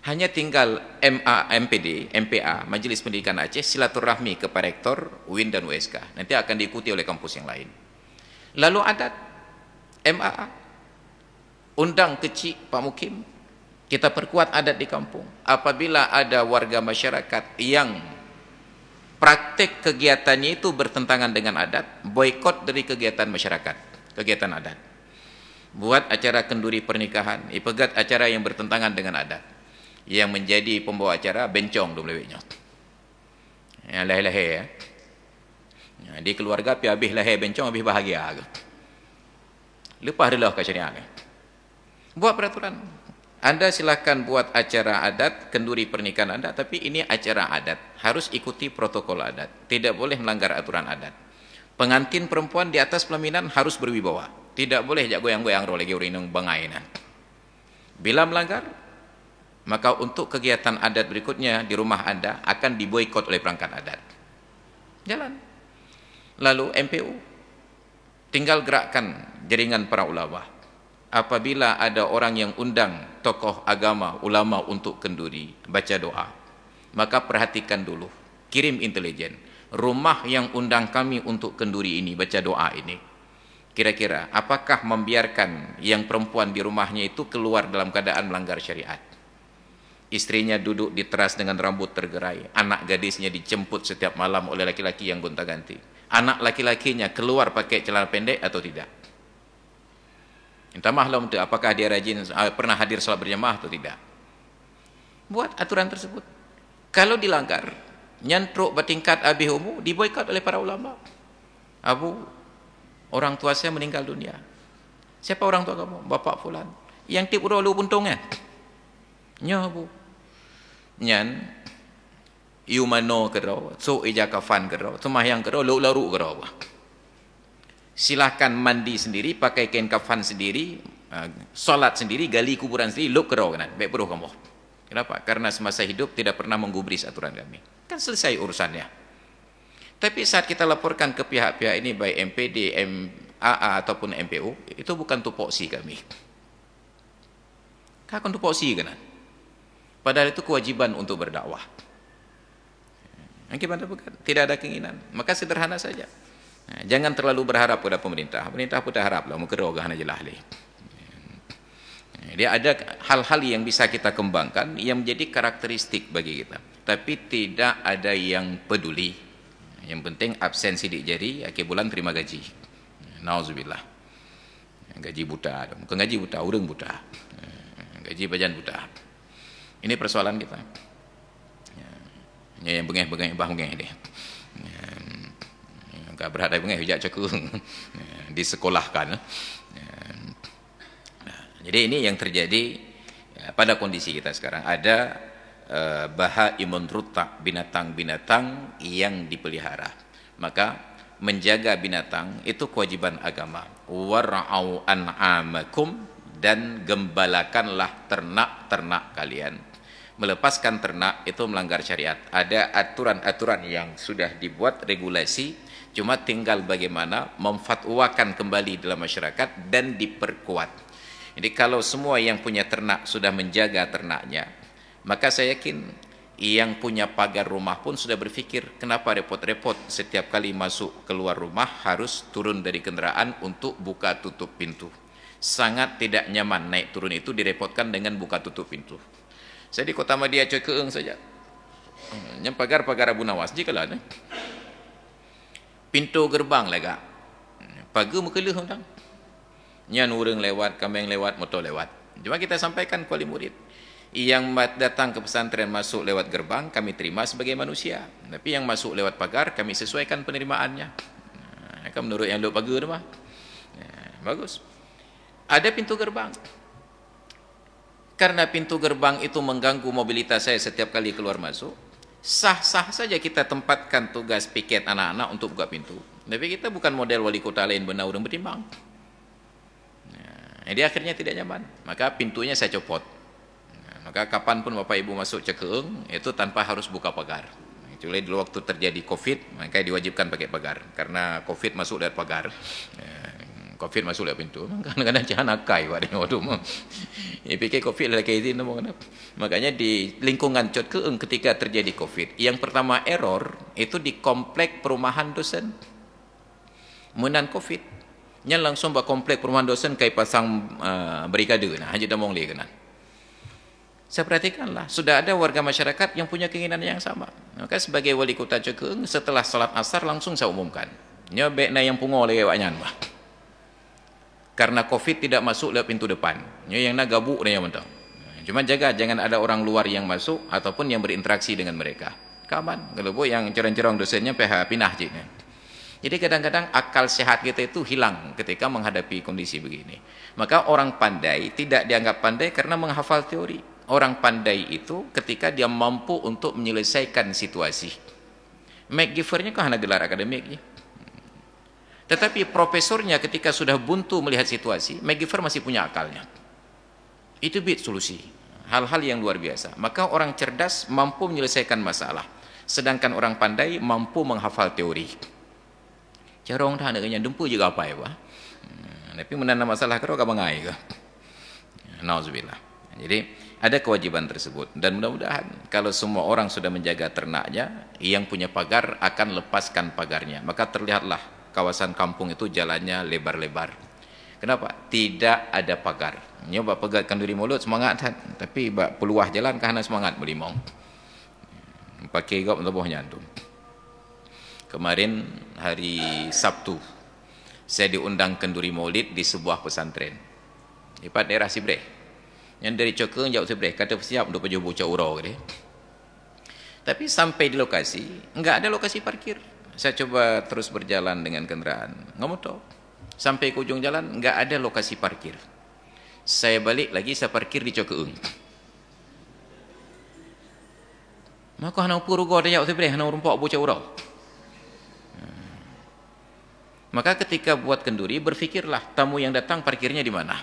Hanya tinggal MPD, MPA, Majlis Pendidikan Aceh silaturahmi kepada rektor, UIN dan USK. Nanti akan diikuti oleh kampus yang lain. Lalu adat MAA, undang kecil Pak Mukim, kita perkuat adat di kampung. Apabila ada warga masyarakat yang praktek kegiatannya itu bertentangan dengan adat, boikot dari kegiatan masyarakat, kegiatan adat. Buat acara kenduri pernikahan, ipegat acara yang bertentangan dengan adat. Yang menjadi pembawa acara bencong dulu leweknya. Ya lahir-lahir ya. Di keluarga pi habis lahir bencong habis bahagia. Lepas adalah ke syariat. Buat peraturan. Anda silakan buat acara adat, kenduri pernikahan Anda, tapi ini acara adat, harus ikuti protokol adat. Tidak boleh melanggar aturan adat. Pengantin perempuan di atas pelaminan harus berwibawa. Tidak boleh jak goyang-goyang roh lagi urinung bangainan. Bila melanggar, maka untuk kegiatan adat berikutnya di rumah Anda akan diboikot oleh perangkat adat. Jalan. Lalu MPU tinggal gerakkan jaringan para ulama. Apabila ada orang yang undang tokoh agama, ulama untuk kenduri, baca doa, maka perhatikan dulu, kirim intelijen. Rumah yang undang kami untuk kenduri ini, baca doa ini, kira-kira apakah membiarkan yang perempuan di rumahnya itu keluar dalam keadaan melanggar syariat? Istrinya duduk di teras dengan rambut tergerai, anak gadisnya dijemput setiap malam oleh laki-laki yang gonta-ganti, anak laki-lakinya keluar pakai celana pendek atau tidak. Minta maklum tu apakah dia rajin pernah hadir salat berjamaah atau tidak. Buat aturan tersebut. Kalau dilanggar, nyantruk bertingkat habis umur, diboikot oleh para ulama. Abu, orang tua saya meninggal dunia. Siapa orang tua kamu? Bapak fulan. Yang tip udah lu puntungnya. Nya bu. Nyan yumano kerau, so ija kafan kerau, sembahyang kerau, laru kerau. Silahkan mandi sendiri, pakai kain kafan sendiri, solat sendiri, gali kuburan sendiri, luk kerau kanan. Baik peruh kamu. Kenapa? Karena semasa hidup tidak pernah menggubris aturan kami. Kan selesai urusannya. Tapi saat kita laporkan ke pihak-pihak ini, baik MPD, MAA ataupun MPU, itu bukan tupoksi kami. Kan tupoksi kan? Padahal itu kewajiban untuk berdakwah. Tidak ada keinginan. Maka sederhana saja. Jangan terlalu berharap pada pemerintah. Pemerintah pun harap lah mukerogah najalah leh. Dia ada hal-hal yang bisa kita kembangkan yang menjadi karakteristik bagi kita. Tapi tidak ada yang peduli. Yang penting absen sidik jari, akhir bulan terima gaji. Nauzubillah. Gaji buta, bukan gaji buta, urang buta. Gaji bajan buta. Ini persoalan kita. Yang bengeh-bengeh bah bengeh dia. Enggak berhadap bengeh hujak cekung. Disekolahkan. Jadi ini yang terjadi pada kondisi kita sekarang. Ada bahaimun ruta, binatang-binatang yang dipelihara. Maka menjaga binatang itu kewajiban agama. War'au an'amakum, dan gembalakanlah ternak-ternak kalian. Melepaskan ternak itu melanggar syariat. Ada aturan-aturan yang sudah dibuat, regulasi, cuma tinggal bagaimana memfatwakan kembali dalam masyarakat dan diperkuat. Jadi kalau semua yang punya ternak sudah menjaga ternaknya, maka saya yakin yang punya pagar rumah pun sudah berpikir, kenapa repot-repot setiap kali masuk keluar rumah harus turun dari kendaraan untuk buka tutup pintu. Sangat tidak nyaman naik turun itu, direpotkan dengan buka tutup pintu. Saya di Kota Madia coy keeng saja. Yang pagar-pagar Abu Nawas jikalah pintu gerbang lega. Pagar mukelih orang. Nyan urang lewat, kambing lewat, motor lewat. Cuma kita sampaikan kepada murid. Yang datang ke pesantren masuk lewat gerbang kami terima sebagai manusia. Tapi yang masuk lewat pagar kami sesuaikan penerimaannya. Kan menurut yang lewat pagar mah. Bagus. Ada pintu gerbang. Karena pintu gerbang itu mengganggu mobilitas saya setiap kali keluar masuk, sah-sah saja kita tempatkan tugas piket anak-anak untuk buka pintu. Tapi kita bukan model wali kota lain benar orang bertimbang. Jadi akhirnya tidak nyaman. Maka pintunya saya copot. Maka kapanpun Bapak Ibu masuk Cekeung, itu tanpa harus buka pagar. Kecuali dulu waktu terjadi COVID, maka diwajibkan pakai pagar. Karena COVID masuk dari pagar. Covid masuk lewat pintu. Kadang-kadang jangan akai buat dia tu. Fikir Covid lagi izin nama kenapa. Makanya di lingkungan Chot Keung ketika terjadi Covid, yang pertama error itu di komplek perumahan dosen. Menan Covid, nya langsung buat komplek perumahan dosen kai pasang barikade nah, Haji Damong le kenan. Saya perhatikanlah, sudah ada warga masyarakat yang punya keinginan yang sama. Maka sebagai wali kota Chot Keung, setelah salat asar langsung saya umumkan. Nya baiknya yang pungo lagi waknyan bah. Karena Covid tidak masuk lewat pintu depan. Yang nak gabuk dia yang mentang. Cuma jaga jangan ada orang luar yang masuk ataupun yang berinteraksi dengan mereka. Kaman. Kalau bu yang cerong-cerong dosennya PH pinah je. Jadi kadang-kadang akal sehat kita itu hilang ketika menghadapi kondisi begini. Maka orang pandai tidak dianggap pandai karena menghafal teori. Orang pandai itu ketika dia mampu untuk menyelesaikan situasi. MacGyver-nya kan hanya gelar akademik. Tetapi profesornya ketika sudah buntu melihat situasi, MacGyver masih punya akalnya. Itu bit solusi. Hal-hal yang luar biasa. Maka orang cerdas mampu menyelesaikan masalah. Sedangkan orang pandai mampu menghafal teori. Cara orang dah naknya dempu juga apa ya, Pak? Tapi menanam masalah kerana bangai ke? Nauzubillah. Jadi ada kewajiban tersebut dan mudah-mudahan kalau semua orang sudah menjaga ternaknya, yang punya pagar akan lepaskan pagarnya. Maka terlihatlah kawasan kampung itu jalannya lebar-lebar. Kenapa? Tidak ada pagar. Nyoba pegat kenduri mulut semangat kan, tapi bak peluah jalan karena semangat melimong. Pakai gap tubuhnya tu. Kemarin hari Sabtu saya diundang kenduri Maulid di sebuah pesantren di daerah Sibreh. Yang dari Chot Keung jauh Sibreh kata siap untuk pergi bocah urau dia. Tapi sampai di lokasi enggak ada lokasi parkir. Saya coba terus berjalan dengan kendaraan. Enggak mau tahu. Sampai ke ujung jalan enggak ada lokasi parkir. Saya balik lagi, saya parkir di Chot Keung. Maka hana puru gua dia Sibreh hana rumpok bocah urau. Maka ketika buat kenduri, berfikirlah tamu yang datang parkirnya di mana.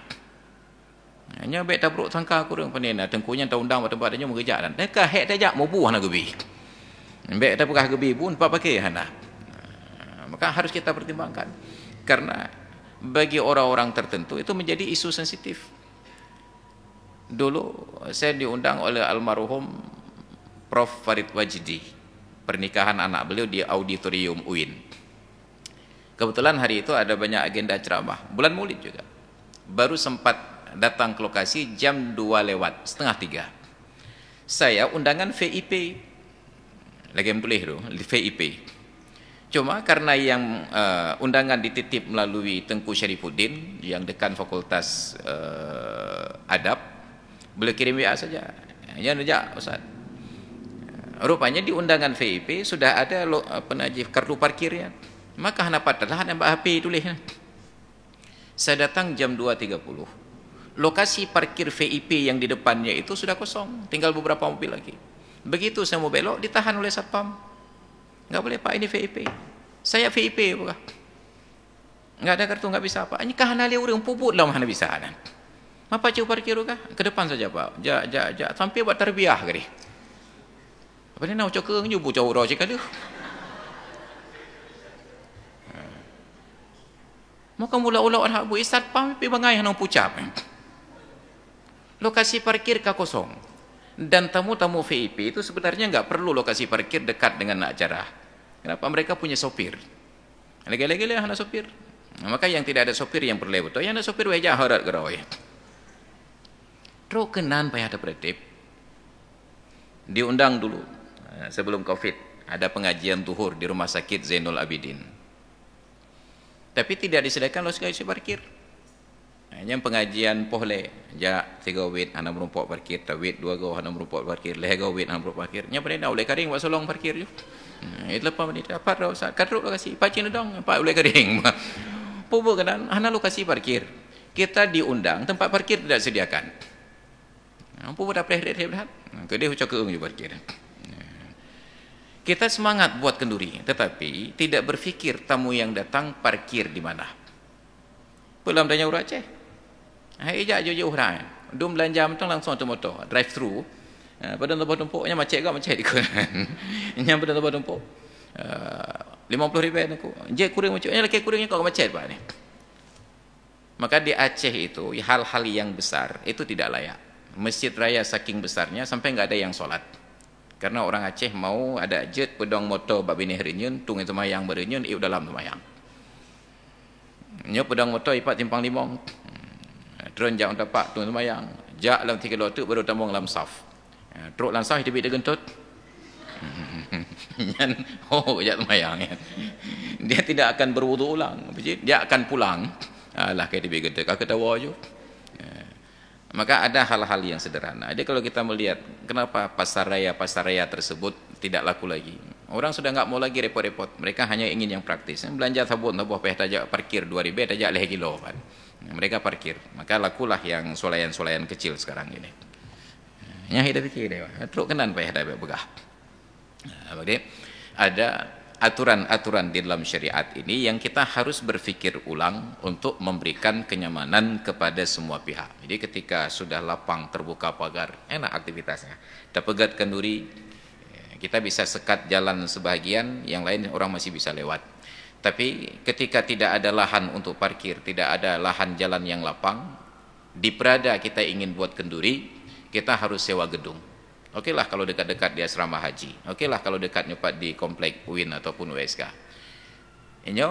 Hanya baik tabruk sangka aku dengan penena, tengkunya tak undang tempat dia mengejak dan dekah hek tajak mau buah nak gebi. Baik tak bekah gebi pun pak pakai hana. Maka harus kita pertimbangkan. Karena bagi orang-orang tertentu itu menjadi isu sensitif. Dulu saya diundang oleh almarhum Prof Farid Wajdi, pernikahan anak beliau di auditorium UIN. Kebetulan hari itu ada banyak agenda ceramah, bulan Maulid juga. Baru sempat datang ke lokasi jam 2:03. Saya undangan VIP. Lagi yang tulis tu, VIP. Cuma karena yang undangan dititip melalui Tengku Syarifuddin, yang dekan Fakultas Adab, boleh kirim WA saja. Ya saja, Ustaz. Rupanya di undangan VIP sudah ada kartu parkirnya. Maka hana patahlah hana HP tulis. Saya datang jam 2:30. Lokasi parkir VIP yang di depannya itu sudah kosong, tinggal beberapa mobil lagi. Begitu saya mau belok ditahan oleh satpam. Enggak boleh Pak, ini VIP. Saya VIP bukan. Enggak ada kartu, enggak bisa apa. Ini kah hana urang puput lah hana bisa ana. Apa ceu parkir kah? Ke depan saja Pak. Ja sampai buat tarbiyah ke dia. Apa ni nak Chot Keung ju bocah urau cik ada. Maka mula-mula orang bu isat pam pi bangai hanong pucap. Lokasi parkir kosong. Dan tamu-tamu VIP itu sebenarnya enggak perlu lokasi parkir dekat dengan acara. Kenapa? Mereka punya sopir. Lagi-lagi lah hana sopir. Nah, maka yang tidak ada sopir yang perlu betul. Yang ada sopir wajah harat gerau ya. Kenan payah ada tertib. Diundang dulu sebelum Covid ada pengajian zuhur di Rumah Sakit Zainul Abidin. Tapi tidak disediakan lokasi parkir. Hanya pengajian pohle, ja 3 wit hana merumpok parkir, tawit 2 go hana merumpok parkir, 3 wit hana merumpok parkir. Nya pada oleh karing buat solong parkir je. Itu lepas menit dapat dah Ustaz. Kadruk lokasi pacin dong, Pak oleh karing. Pubu kan hana lokasi parkir. Kita diundang, tempat parkir tidak disediakan. Pubu dah preh-preh. Kedai Chot Keung je parkir. Kita semangat buat kenduri, tetapi tidak berfikir tamu yang datang parkir di mana. Pelam tanya urut Aceh. Hai ejak jauh-jauh dah. Dum belanja mentang langsung tu motor, drive thru. Pada tempat tumpuknya macet di kan. Yang pada tempat tumpuk. 50 ribu aku. Je kurang macetnya lagi kurangnya kau macet Pak ni. Maka di Aceh itu hal-hal yang besar itu tidak layak. Masjid raya saking besarnya sampai nggak ada yang sholat. Karena orang Aceh mau ada jet pedang motor babini herinyun tung itu mayang berenyun iu dalam mayang. Nyo pedang motor ipat timpang limong. Drone jak untuk pak tung itu mayang. Jak dalam 3 lotuk baru tambung dalam saf. Truk dalam saf itu bit gentut. Jak mayang. Dia tidak akan berwudu ulang. Dia akan pulang. Alah kayak dia gede kakak tawa je. Maka ada hal-hal yang sederhana. Jadi kalau kita melihat kenapa pasar raya tersebut tidak laku lagi. Orang sudah nggak mau lagi repot-repot. Mereka hanya ingin yang praktis. Belanja sabun tabuh peh tajak parkir 2000 tajak leh kilo kan. Mereka parkir. Maka lakulah yang solayan-solayan kecil sekarang ini. Yang hidup fikir dia. Truk kenan peh dah begah. Jadi ada aturan-aturan di dalam syariat ini yang kita harus berpikir ulang untuk memberikan kenyamanan kepada semua pihak. Jadi ketika sudah lapang terbuka pagar, enak aktivitasnya. Kita pegat kenduri, kita bisa sekat jalan sebahagian, yang lain orang masih bisa lewat. Tapi ketika tidak ada lahan untuk parkir, tidak ada lahan jalan yang lapang, di Prada kita ingin buat kenduri, kita harus sewa gedung. Oke lah kalau dekat-dekat di asrama haji. Oke lah kalau dekat nyepat di komplek UIN ataupun USK. Ini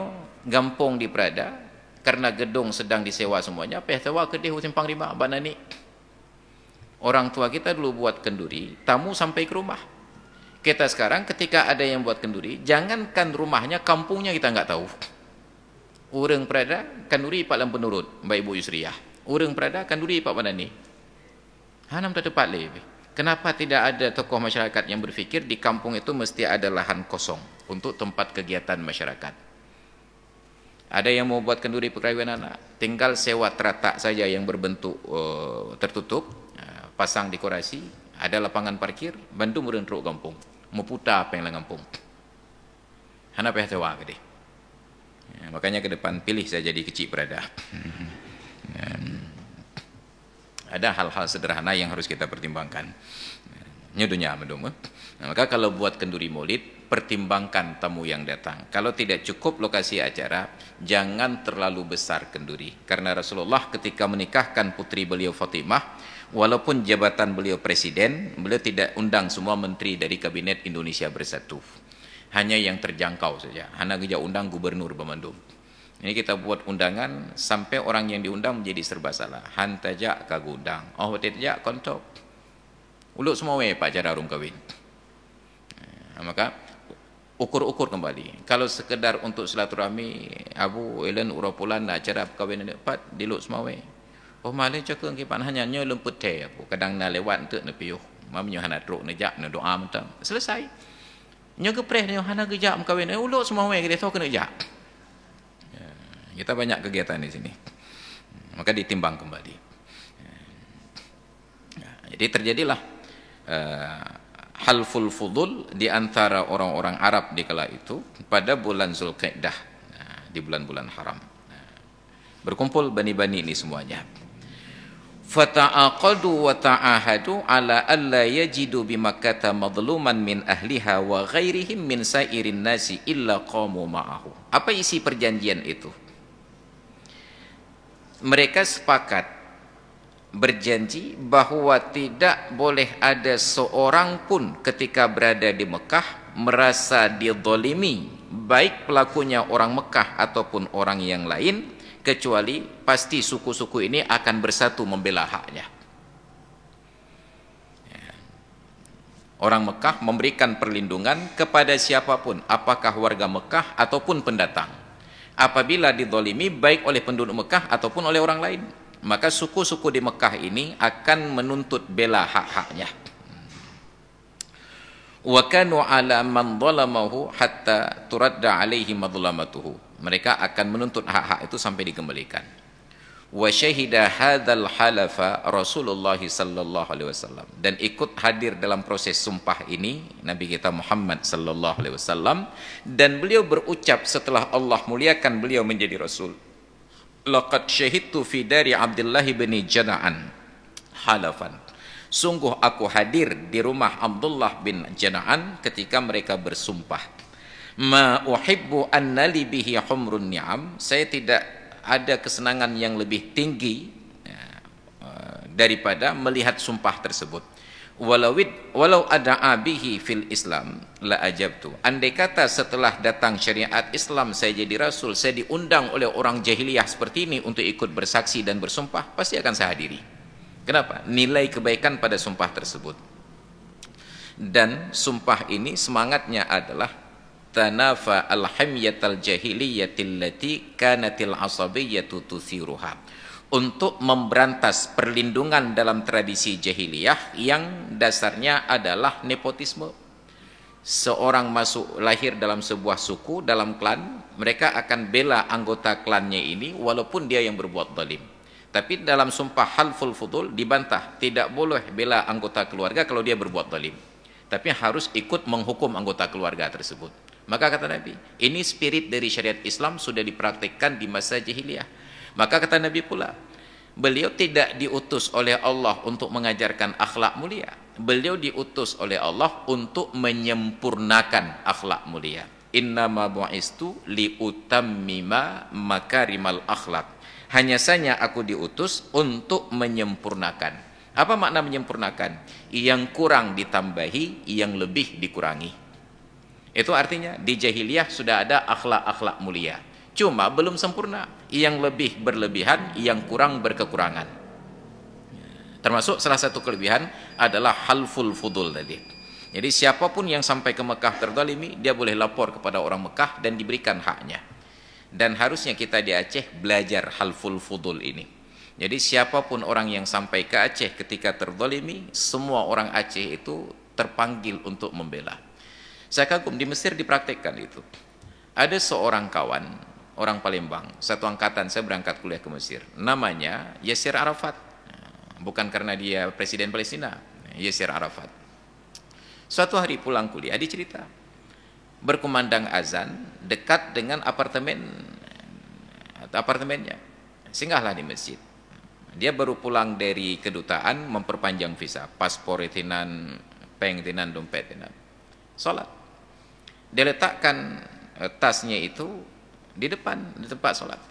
gampung di Prada karena gedung sedang disewa semuanya. Peh sewa kedih simpang 5 banani. Orang tua kita dulu buat kenduri, tamu sampai ke rumah. Kita sekarang ketika ada yang buat kenduri, jangankan rumahnya, kampungnya kita nggak tahu. Urang Prada kenduri pak lam penurut, Mbak Ibu Yusriyah. Urang Prada kenduri pak banani. Hanam tak tepat lebih. Kenapa tidak ada tokoh masyarakat yang berpikir di kampung itu mesti ada lahan kosong untuk tempat kegiatan masyarakat? Ada yang mau buat kenduri perkawinan anak, tinggal sewa teratak saja yang berbentuk tertutup, pasang dekorasi, ada lapangan parkir, bantu murun truk kampung, mau putar apa yang lang kampung. Hana peh sewa gede. Makanya ke depan pilih saja di kecil Prada. Ada hal-hal sederhana yang harus kita pertimbangkan. Nyodonya medum. Maka kalau buat kenduri maulid, pertimbangkan tamu yang datang. Kalau tidak cukup lokasi acara, jangan terlalu besar kenduri. Karena Rasulullah ketika menikahkan putri beliau Fatimah, walaupun jabatan beliau presiden, beliau tidak undang semua menteri dari kabinet Indonesia Bersatu. Hanya yang terjangkau saja. Hanya geja undang gubernur Bamandung. Ini kita buat undangan sampai orang yang diundang menjadi serba salah. Hantajak kagundang. Oh, tidak kontok. Uluk semua pak cara rum kawin. Maka ukur-ukur kembali. Kalau sekedar untuk silaturahmi, Abu Elen urapulan acara kawin ini pat diluk semua. Oh malih cakap kipan hanya nyo lemput teh aku. Kadang na lewat untuk nepiuh. Mamnyo hana truk nejak na doa mentam. Selesai. Nyo gepreh nyo hana gejak kawin. Uluk semua kita tahu kena jak. Kita banyak kegiatan di sini, maka ditimbang kembali. Jadi terjadilah halful fudul di antara orang-orang Arab di kala itu pada bulan Zulqa'dah, di bulan-bulan haram. Berkumpul bani-bani ini semuanya. Fata'aqadu wa ta'ahadu ala alla yajidu bi Makkah madluman min ahliha wa ghairihim min sairin nasi illa qamu ma'ahu. Apa isi perjanjian itu? Mereka sepakat berjanji bahwa tidak boleh ada seorang pun ketika berada di Mekah merasa dizalimi, baik pelakunya orang Mekah ataupun orang yang lain, kecuali pasti suku-suku ini akan bersatu membela haknya. Orang Mekah memberikan perlindungan kepada siapapun, apakah warga Mekah ataupun pendatang. Apabila dizalimi baik oleh penduduk Mekah ataupun oleh orang lain, maka suku-suku di Mekah ini akan menuntut bela hak-haknya. Wa kanu ala man zalamahu hatta turadda alaihi madlamatuhu. Mereka akan menuntut hak-hak itu sampai dikembalikan. Wa syahida hadzal halafa Rasulullah sallallahu alaihi wasallam, dan ikut hadir dalam proses sumpah ini Nabi kita Muhammad sallallahu alaihi wasallam, dan beliau berucap setelah Allah muliakan beliau menjadi rasul, laqad syahidtu fi dari Abdullah bin Jana'an halafan, sungguh aku hadir di rumah Abdullah bin Jana'an ketika mereka bersumpah, ma uhibbu annali bihi humrun ni'am, saya tidak ada kesenangan yang lebih tinggi daripada melihat sumpah tersebut. Walau ada abihi fil Islam la ajabtu. Andai kata setelah datang syariat Islam saya jadi rasul, saya diundang oleh orang jahiliyah seperti ini untuk ikut bersaksi dan bersumpah, pasti akan saya hadiri. Kenapa? Nilai kebaikan pada sumpah tersebut. Dan sumpah ini semangatnya adalah tanafa al-hamyatal jahiliyatil lati kanatil asabiyyatu tuthiruha, untuk memberantas perlindungan dalam tradisi jahiliyah yang dasarnya adalah nepotisme. Seorang masuk lahir dalam sebuah suku, dalam klan, mereka akan bela anggota klannya ini walaupun dia yang berbuat zalim. Tapi dalam sumpah halful fudul dibantah, tidak boleh bela anggota keluarga kalau dia berbuat zalim, tapi harus ikut menghukum anggota keluarga tersebut. Maka kata Nabi, ini spirit dari syariat Islam sudah dipraktikkan di masa jahiliyah. Maka kata Nabi pula, beliau tidak diutus oleh Allah untuk mengajarkan akhlak mulia. Beliau diutus oleh Allah untuk menyempurnakan akhlak mulia. Innama bu'istu liutammima makarimal akhlak. Hanya saja aku diutus untuk menyempurnakan. Apa makna menyempurnakan? Yang kurang ditambahi, yang lebih dikurangi. Itu artinya di jahiliyah sudah ada akhlak-akhlak mulia, cuma belum sempurna, yang lebih berlebihan, yang kurang berkekurangan. Termasuk salah satu kelebihan adalah halful fudul tadi. Jadi siapapun yang sampai ke Mekah terzalimi, dia boleh lapor kepada orang Mekah dan diberikan haknya. Dan harusnya kita di Aceh belajar halful fudul ini. Jadi siapapun orang yang sampai ke Aceh ketika terzalimi, semua orang Aceh itu terpanggil untuk membela. Saya kagum, di Mesir dipraktekkan itu. Ada seorang kawan, orang Palembang, satu angkatan saya berangkat kuliah ke Mesir, namanya Yasir Arafat. Bukan karena dia presiden Palestina, Yasir Arafat. Suatu hari pulang kuliah, dia cerita, berkumandang azan dekat dengan apartemennya. Singgahlah di masjid. Dia baru pulang dari kedutaan, memperpanjang visa, paspor itinan, peng itinan, dompet itinan. Salat. Dia letakkan tasnya itu di depan, di tempat sholat.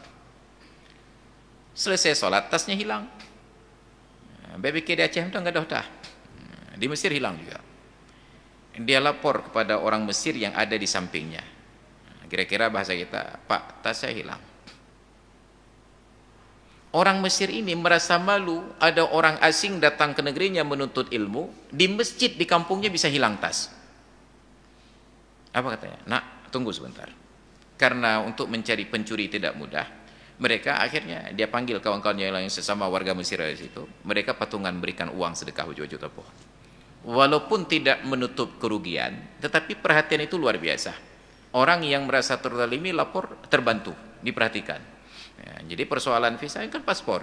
Selesai sholat, tasnya hilang. BBK di Aceh itu enggak dah. Di Mesir hilang juga. Dia lapor kepada orang Mesir yang ada di sampingnya. Kira-kira bahasa kita, Pak, tas saya hilang. Orang Mesir ini merasa malu, ada orang asing datang ke negerinya menuntut ilmu, di masjid di kampungnya bisa hilang tas. Apa katanya? Nak, tunggu sebentar. Karena untuk mencari pencuri tidak mudah, mereka akhirnya dia panggil kawan-kawannya yang lain sesama warga Mesir dari situ. Mereka patungan berikan uang sedekah wujud-wujud apa. Walaupun tidak menutup kerugian, tetapi perhatian itu luar biasa. Orang yang merasa terzalimi lapor, terbantu, diperhatikan. Ya, jadi persoalan visa kan paspor.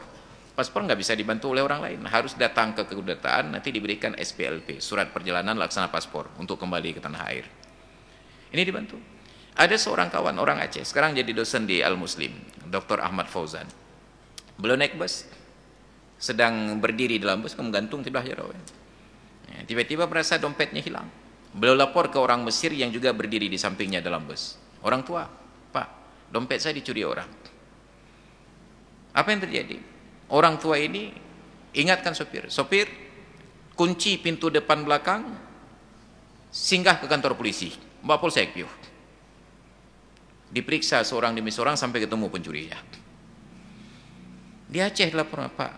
Paspor nggak bisa dibantu oleh orang lain, harus datang ke kedutaan, nanti diberikan SPLP, surat perjalanan laksana paspor untuk kembali ke tanah air. Ini dibantu. Ada seorang kawan orang Aceh, sekarang jadi dosen di Al-Muslim, Dr. Ahmad Fauzan. Beliau naik bus, sedang berdiri dalam bus, menggantung tiba tiba-tiba merasa dompetnya hilang. Beliau lapor ke orang Mesir yang juga berdiri di sampingnya dalam bus. Orang tua, Pak, dompet saya dicuri orang. Apa yang terjadi? Orang tua ini ingatkan sopir, kunci pintu depan belakang, singgah ke kantor polisi, bawa polsek piu. Diperiksa seorang demi seorang sampai ketemu pencurinya. Di Aceh lapor, Pak,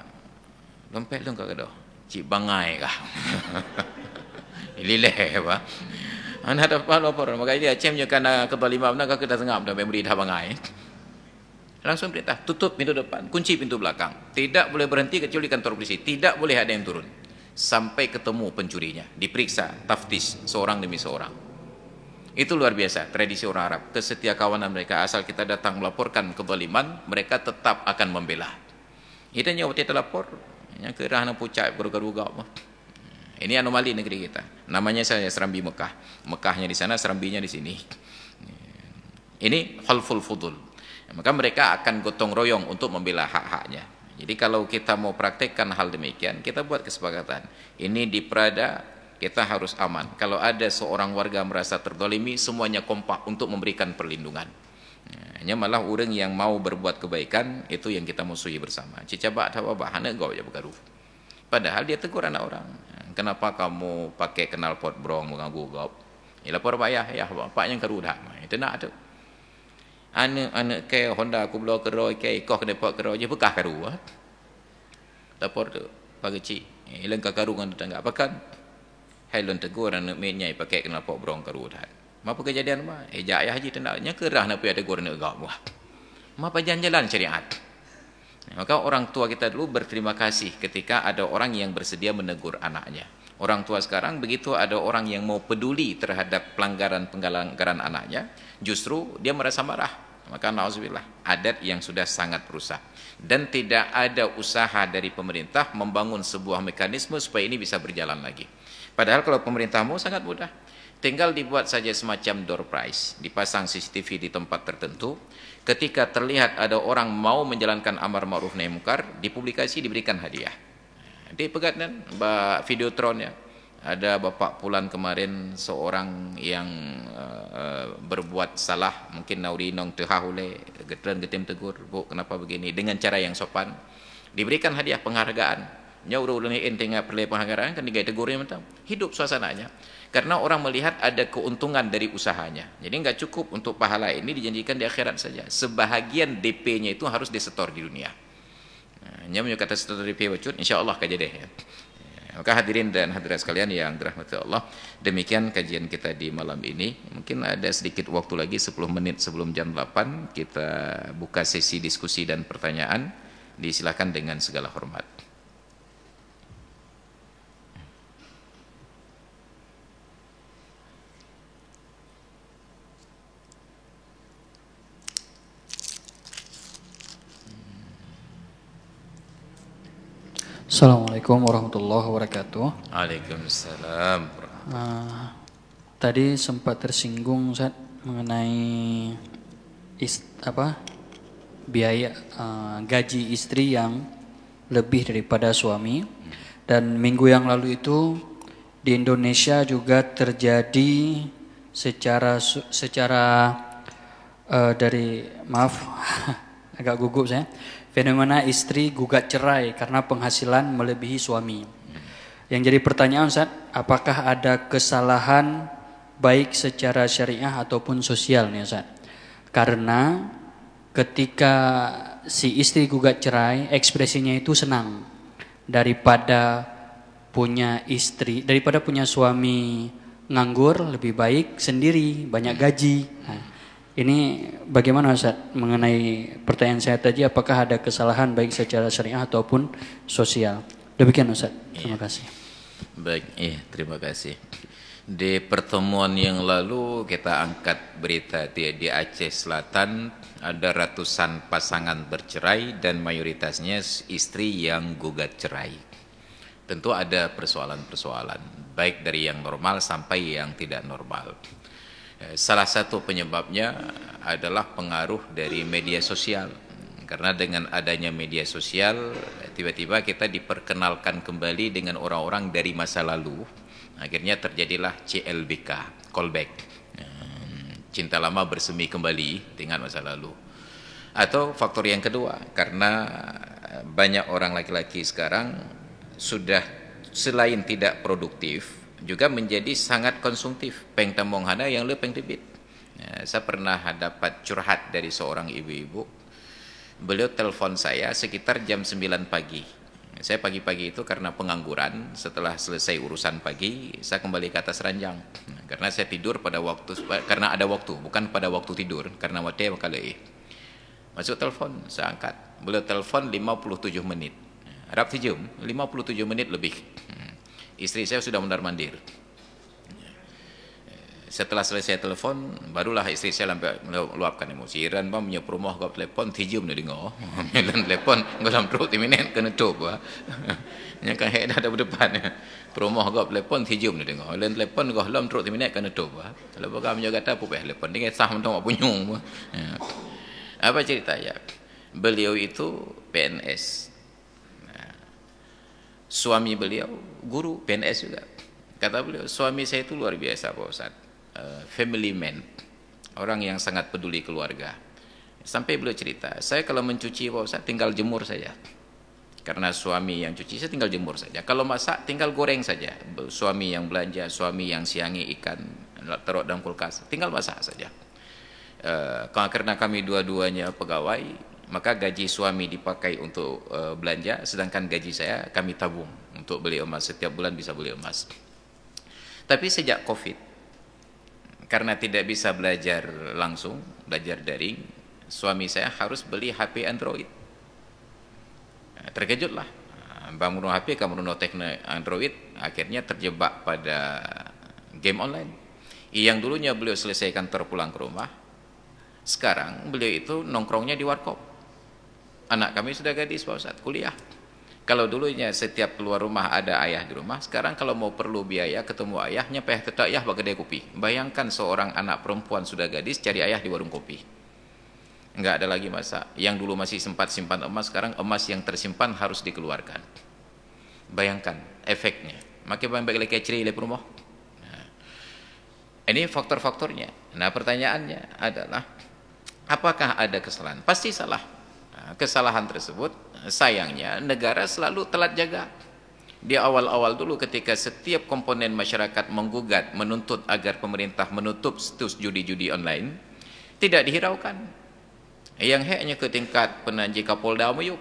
dompet lu enggak ada. Cik bangai kah? Lileh apa? Anda dapat lapor, maka dia Aceh punya kana kezaliman nak kita tengah dah memberi dah bangai. Langsung perintah tutup pintu depan, kunci pintu belakang. Tidak boleh berhenti kecuali kantor polisi, tidak boleh ada yang turun sampai ketemu pencurinya, diperiksa, taftis seorang demi seorang. Itu luar biasa tradisi orang Arab, kesetiakawanan mereka. Asal kita datang melaporkan kezaliman, mereka tetap akan membela. Kita nyawa kita lapor, yang kerah nak pucat garu-garu. Ini anomali negeri kita. Namanya saya Serambi Mekah. Mekahnya di sana, Serambinya di sini. Ini halful fudul. Maka mereka akan gotong royong untuk membela hak-haknya. Jadi kalau kita mau praktekkan hal demikian, kita buat kesepakatan. Ini di Prada, kita harus aman. Kalau ada seorang warga merasa terzalimi, semuanya kompak untuk memberikan perlindungan. Hanya malah orang yang mau berbuat kebaikan itu yang kita musuhi bersama. Cicabak tababah hana gau je bergaru. Padahal dia tegur anak orang. Kenapa kamu pakai knalpot brong mengganggu gau? Ya lapor bayah ya bapak yang karu dah. Itu nak tu. Anak ke Honda aku bawa keroi ke kau kena pak keroi je bekah karu. Lapor tu pagi cik. Ilang karu ngan tetangga apakan? Hai lon tegur anak menyai pakai knalpot brong karu dah. Apa kejadian mah? Jak ayah haji tendaknya kerah nak pergi tegur nak gau. Apa jalan-jalan syariat. Maka orang tua kita dulu berterima kasih ketika ada orang yang bersedia menegur anaknya. Orang tua sekarang begitu ada orang yang mau peduli terhadap pelanggaran anaknya, justru dia merasa marah. Maka na'udzubillah, adat yang sudah sangat rusak. Dan tidak ada usaha dari pemerintah membangun sebuah mekanisme supaya ini bisa berjalan lagi. Padahal kalau pemerintah mau sangat mudah. Tinggal dibuat saja semacam door prize, dipasang CCTV di tempat tertentu. Ketika terlihat ada orang mau menjalankan amar ma'ruf nahi munkar, dipublikasi, diberikan hadiah. Di pegatan videotron ya. Ada bapak pulan kemarin seorang yang berbuat salah, mungkin nauri nong tehahule, getran getim tegur, bu kenapa begini, dengan cara yang sopan, diberikan hadiah penghargaan. Nyauru ulun tinggal perleh penghargaan kan digai tegurnya mentang. Hidup suasananya. Karena orang melihat ada keuntungan dari usahanya. Jadi enggak cukup untuk pahala ini dijanjikan di akhirat saja. Sebahagian DP-nya itu harus disetor di dunia. Nya kata setor DP wacut, insyaallah kajadeh ya. Maka hadirin dan hadirat sekalian yang dirahmati Allah, demikian kajian kita di malam ini. Mungkin ada sedikit waktu lagi 10 menit sebelum jam 8 kita buka sesi diskusi dan pertanyaan. Disilakan dengan segala hormat. Assalamualaikum warahmatullahi wabarakatuh. Waalaikumsalam. Tadi sempat tersinggung Ustaz mengenai biaya gaji istri yang lebih daripada suami, dan minggu yang lalu itu di Indonesia juga terjadi secara dari maaf agak gugup saya, fenomena istri gugat cerai karena penghasilan melebihi suami. Yang jadi pertanyaan Ustaz, apakah ada kesalahan baik secara syariah ataupun sosial nih Ustaz? Karena ketika si istri gugat cerai, ekspresinya itu senang daripada punya suami nganggur, lebih baik sendiri banyak gaji. Nah, ini bagaimana Ustaz mengenai pertanyaan saya tadi, apakah ada kesalahan baik secara syariah ataupun sosial? Demikian Ustaz. Terima kasih. Baik, terima kasih. Di pertemuan yang lalu kita angkat berita di Aceh Selatan ada ratusan pasangan bercerai dan mayoritasnya istri yang gugat cerai. Tentu ada persoalan-persoalan, baik dari yang normal sampai yang tidak normal. Salah satu penyebabnya adalah pengaruh dari media sosial. Karena dengan adanya media sosial, tiba-tiba kita diperkenalkan kembali dengan orang-orang dari masa lalu. Akhirnya terjadilah CLBK, callback. Cinta lama bersemi kembali dengan masa lalu. Atau faktor yang kedua, karena banyak orang laki-laki sekarang sudah selain tidak produktif, juga menjadi sangat konsumtif. Peng tamong hana yang le peng tibit. Saya pernah dapat curhat dari seorang ibu-ibu. Beliau telepon saya sekitar jam 9 pagi. Saya pagi-pagi itu karena pengangguran, setelah selesai urusan pagi, saya kembali ke atas ranjang. Karena saya tidur pada waktu, karena ada waktu, bukan pada waktu tidur, karena waktu wakale. Masuk telepon, saya angkat. Beliau telepon 57 menit. Harap tijum, 57 menit lebih. Istri saya sudah mondar-mandir. Setelah selesai telepon, barulah istri saya meluapkan emosi. Iran bang punya rumah kau telepon, tijum nih dengar. Melan telepon, dalam terus timinat kena coba. Yang kan head ada berdepan. Rumah kau telepon, tijum nih dengar. Melan telepon kau dalam terus timinat kena coba. Kalau bukan menjaga kata apa telepon, dia sah mentang apa punyung. Apa ceritanya? Beliau itu PNS. Suami beliau guru PNS juga. Kata beliau, suami saya itu luar biasa Pak Ustaz. Family man, orang yang sangat peduli keluarga. Sampai beliau cerita, saya kalau mencuci Pak Ustaz tinggal jemur saja. Karena suami yang cuci, saya tinggal jemur saja. Kalau masak tinggal goreng saja. Suami yang belanja, suami yang siangi ikan, taruh dalam kulkas, tinggal masak saja. Karena kami dua-duanya pegawai, maka gaji suami dipakai untuk belanja, sedangkan gaji saya kami tabung untuk beli emas. Setiap bulan bisa beli emas. Tapi sejak Covid, karena tidak bisa belajar langsung, belajar daring, suami saya harus beli HP Android. Terkejutlah, bangun HP, kamu teknik Android, akhirnya terjebak pada game online. Yang dulunya beliau selesai kantor pulang ke rumah, sekarang beliau itu nongkrongnya di warkop. Anak kami sudah gadis Pak Ustaz, kuliah. Kalau dulunya setiap keluar rumah ada ayah di rumah, sekarang kalau mau perlu biaya ketemu ayah, nyepeh tetak ayah bagi kedai kopi. Bayangkan seorang anak perempuan sudah gadis cari ayah di warung kopi. Enggak ada lagi masa. Yang dulu masih sempat simpan emas, sekarang emas yang tersimpan harus dikeluarkan. Bayangkan efeknya. Makin banyak lagi ciri di rumah. Nah, ini faktor-faktornya. Nah, pertanyaannya adalah, apakah ada kesalahan? Pasti salah. Nah, kesalahan tersebut, sayangnya negara selalu telat jaga. Di awal-awal dulu ketika setiap komponen masyarakat menggugat, menuntut agar pemerintah menutup situs judi-judi online, tidak dihiraukan. Yang hanya ke tingkat penanji Kapolda Muyuk,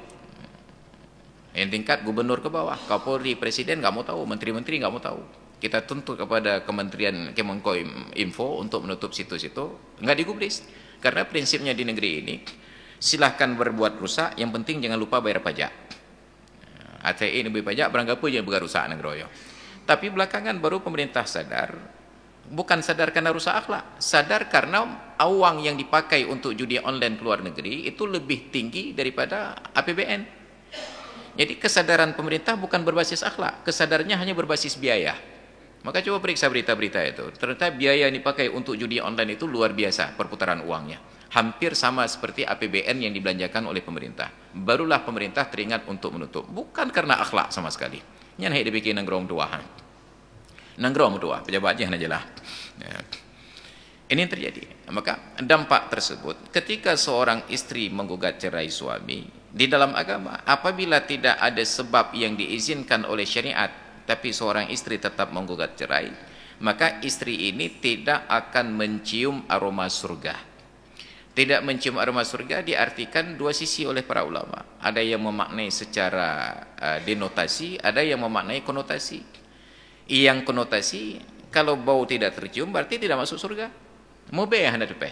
yang tingkat gubernur ke bawah, Kapolri, Presiden nggak mau tahu, menteri-menteri nggak mau tahu. Kita tuntut kepada Kementerian Kemenkominfo untuk menutup situs itu, nggak digubris. Karena prinsipnya di negeri ini, silahkan berbuat rusak, yang penting jangan lupa bayar pajak. ATI ini bayar pajak, beranggapu jangan bukan rusak negroyo. Tapi belakangan baru pemerintah sadar, bukan sadar karena rusak akhlak, sadar karena uang yang dipakai untuk judi online ke luar negeri itu lebih tinggi daripada APBN. Jadi kesadaran pemerintah bukan berbasis akhlak, kesadarannya hanya berbasis biaya. Maka coba periksa berita-berita itu, ternyata biaya yang dipakai untuk judi online itu luar biasa perputaran uangnya. Hampir sama seperti APBN yang dibelanjakan oleh pemerintah. Barulah pemerintah teringat untuk menutup, bukan karena akhlak sama sekali. Yang hendak dibikin nanggrong dua. Nanggrong dua, pejabatnya aja lah. Ya. Ini yang terjadi. Maka dampak tersebut, ketika seorang istri menggugat cerai suami, di dalam agama, apabila tidak ada sebab yang diizinkan oleh syariat, tapi seorang istri tetap menggugat cerai, maka istri ini tidak akan mencium aroma surga. Tidak mencium aroma surga diartikan dua sisi oleh para ulama. Ada yang memaknai secara denotasi, ada yang memaknai konotasi. Yang konotasi, kalau bau tidak tercium berarti tidak masuk surga. Mubah hendak dipeh.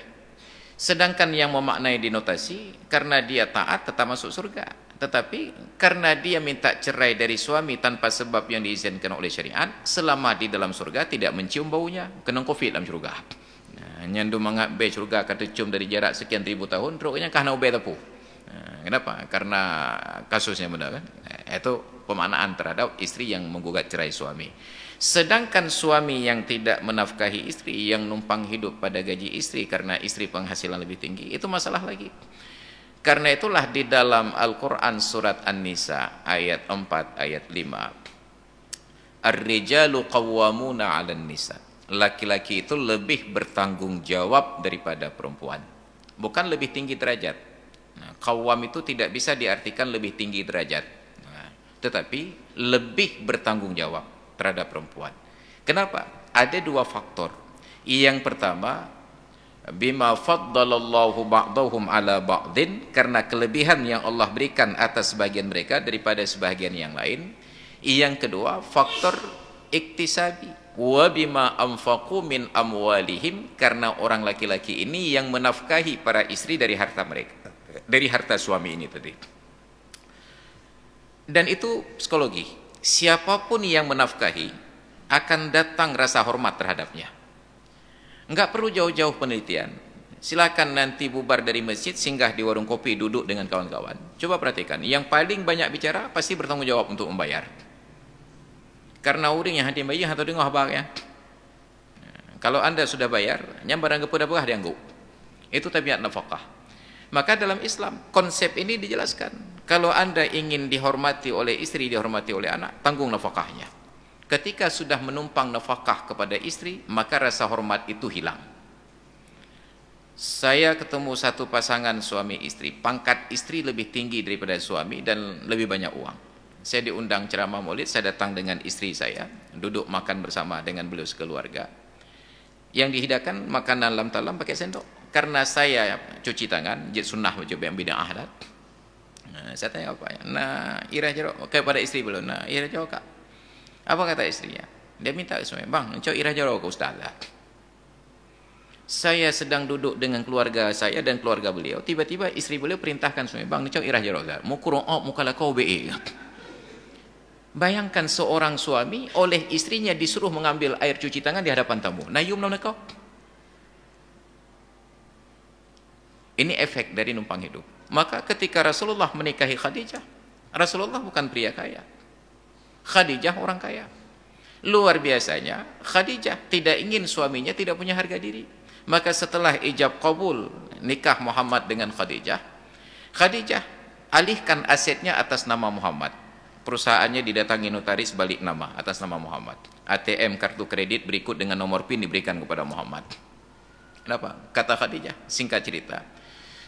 Sedangkan yang memaknai denotasi, karena dia taat tetap masuk surga. Tetapi karena dia minta cerai dari suami tanpa sebab yang diizinkan oleh syariat, selama di dalam surga tidak mencium baunya, kena covid dalam surga. Nah, nyandu mangap be surga kata cium dari jarak sekian ribu tahun, rupanya kahna ube tapu. Nah, kenapa? Karena kasusnya benar kan? Nah, itu pemaknaan terhadap istri yang menggugat cerai suami. Sedangkan suami yang tidak menafkahi istri, yang numpang hidup pada gaji istri karena istri penghasilan lebih tinggi, itu masalah lagi. Karena itulah di dalam Al-Quran surat An-Nisa ayat 4 ayat 5, Ar-rijalu qawwamuna 'alan nisa. Laki-laki itu lebih bertanggung jawab daripada perempuan. Bukan lebih tinggi derajat. Nah, qawwam itu tidak bisa diartikan lebih tinggi derajat. Nah, tetapi lebih bertanggung jawab terhadap perempuan. Kenapa? Ada dua faktor. Yang pertama, bima faddalallahu ba'dahum ala ba'din, karena kelebihan yang Allah berikan atas sebagian mereka daripada sebagian yang lain. Yang kedua, faktor iktisabi, wa bima anfaqu min amwalihim, karena orang laki-laki ini yang menafkahi para istri dari harta mereka, dari harta suami ini tadi. Dan itu psikologi. Siapapun yang menafkahi akan datang rasa hormat terhadapnya. Enggak perlu jauh-jauh penelitian. Silakan nanti bubar dari masjid, singgah di warung kopi, duduk dengan kawan-kawan. Coba perhatikan, yang paling banyak bicara pasti bertanggung jawab untuk membayar. Karena orang yang hati bayar atau dengar habaq ya. Kalau Anda sudah bayar, yang barang kepada berah diangguk. Itu tabiat nafkah. Maka dalam Islam konsep ini dijelaskan. Kalau Anda ingin dihormati oleh istri, dihormati oleh anak, tanggung nafkahnya. Ketika sudah menumpang nafkah kepada istri, maka rasa hormat itu hilang. Saya ketemu satu pasangan suami istri, pangkat istri lebih tinggi daripada suami dan lebih banyak uang. Saya diundang ceramah Maulid, saya datang dengan istri saya, duduk makan bersama dengan beliau sekeluarga. Yang dihidangkan makanan lam talam pakai sendok. Karena saya cuci tangan, jid sunnah macam yang bidang ahlat. Saya tanya apa ya? Nah, irah jeruk kepada istri belum. Nah, irah jeruk kak. Apa kata istrinya? Dia minta ke suami, bang, encok irah jeruk ke ustaz lah. Saya sedang duduk dengan keluarga saya dan keluarga beliau. Tiba-tiba istri beliau perintahkan suami, bang, encok irah jeruk lah. Mau kurang muka kau be. Bayangkan seorang suami oleh istrinya disuruh mengambil air cuci tangan di hadapan tamu. Nah, yum nak kau. Ini efek dari numpang hidup. Maka ketika Rasulullah menikahi Khadijah, Rasulullah bukan pria kaya. Khadijah orang kaya. Luar biasanya, Khadijah tidak ingin suaminya tidak punya harga diri. Maka setelah ijab qabul nikah Muhammad dengan Khadijah, Khadijah alihkan asetnya atas nama Muhammad. Perusahaannya didatangi notaris balik nama atas nama Muhammad. ATM kartu kredit berikut dengan nomor PIN diberikan kepada Muhammad. Kenapa? Kata Khadijah, singkat cerita,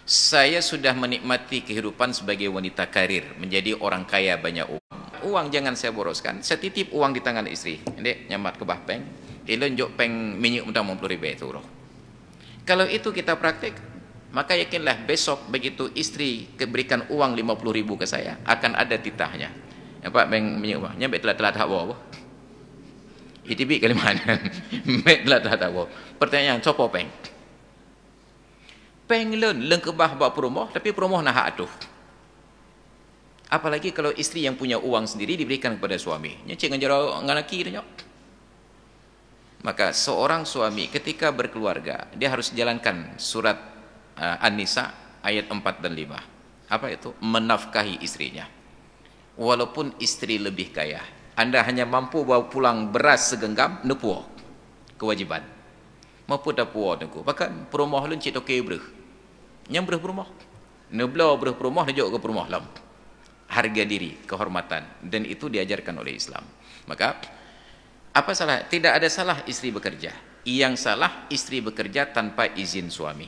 saya sudah menikmati kehidupan sebagai wanita karir, menjadi orang kaya banyak uang. Uang jangan saya boroskan, saya titip uang di tangan istri. Dek, nyamat ke bahpeng, ilon jok peng minyak mudah 50 ribu itu roh. Kalau itu kita praktik, maka yakinlah besok begitu istri berikan uang 50 ribu ke saya, akan ada titahnya. Apa peng minyak uang? Nyampe telat-telat hak bawah. Itibik kali mana? Mek telat-telat hak bawah. Pertanyaan, sopo peng? Peng leng kebah bawa perumoh, tapi perumoh nah hak atuh. Apalagi kalau istri yang punya uang sendiri diberikan kepada suami. Nyecik nganjaro nganaki dia nyok. Maka seorang suami ketika berkeluarga, dia harus jalankan surat An-Nisa ayat 4 dan 5. Apa itu? Menafkahi istrinya. Walaupun istri lebih kaya, Anda hanya mampu bawa pulang beras segenggam, nepuo kewajiban. Mampu dah puo neku. Bahkan perumoh lun cik toke breh. Yang breh perumoh. Neblau breh perumoh nejok ke perumoh lam. Harga diri, kehormatan, dan itu diajarkan oleh Islam. Maka apa salah? Tidak ada salah istri bekerja. Yang salah istri bekerja tanpa izin suami.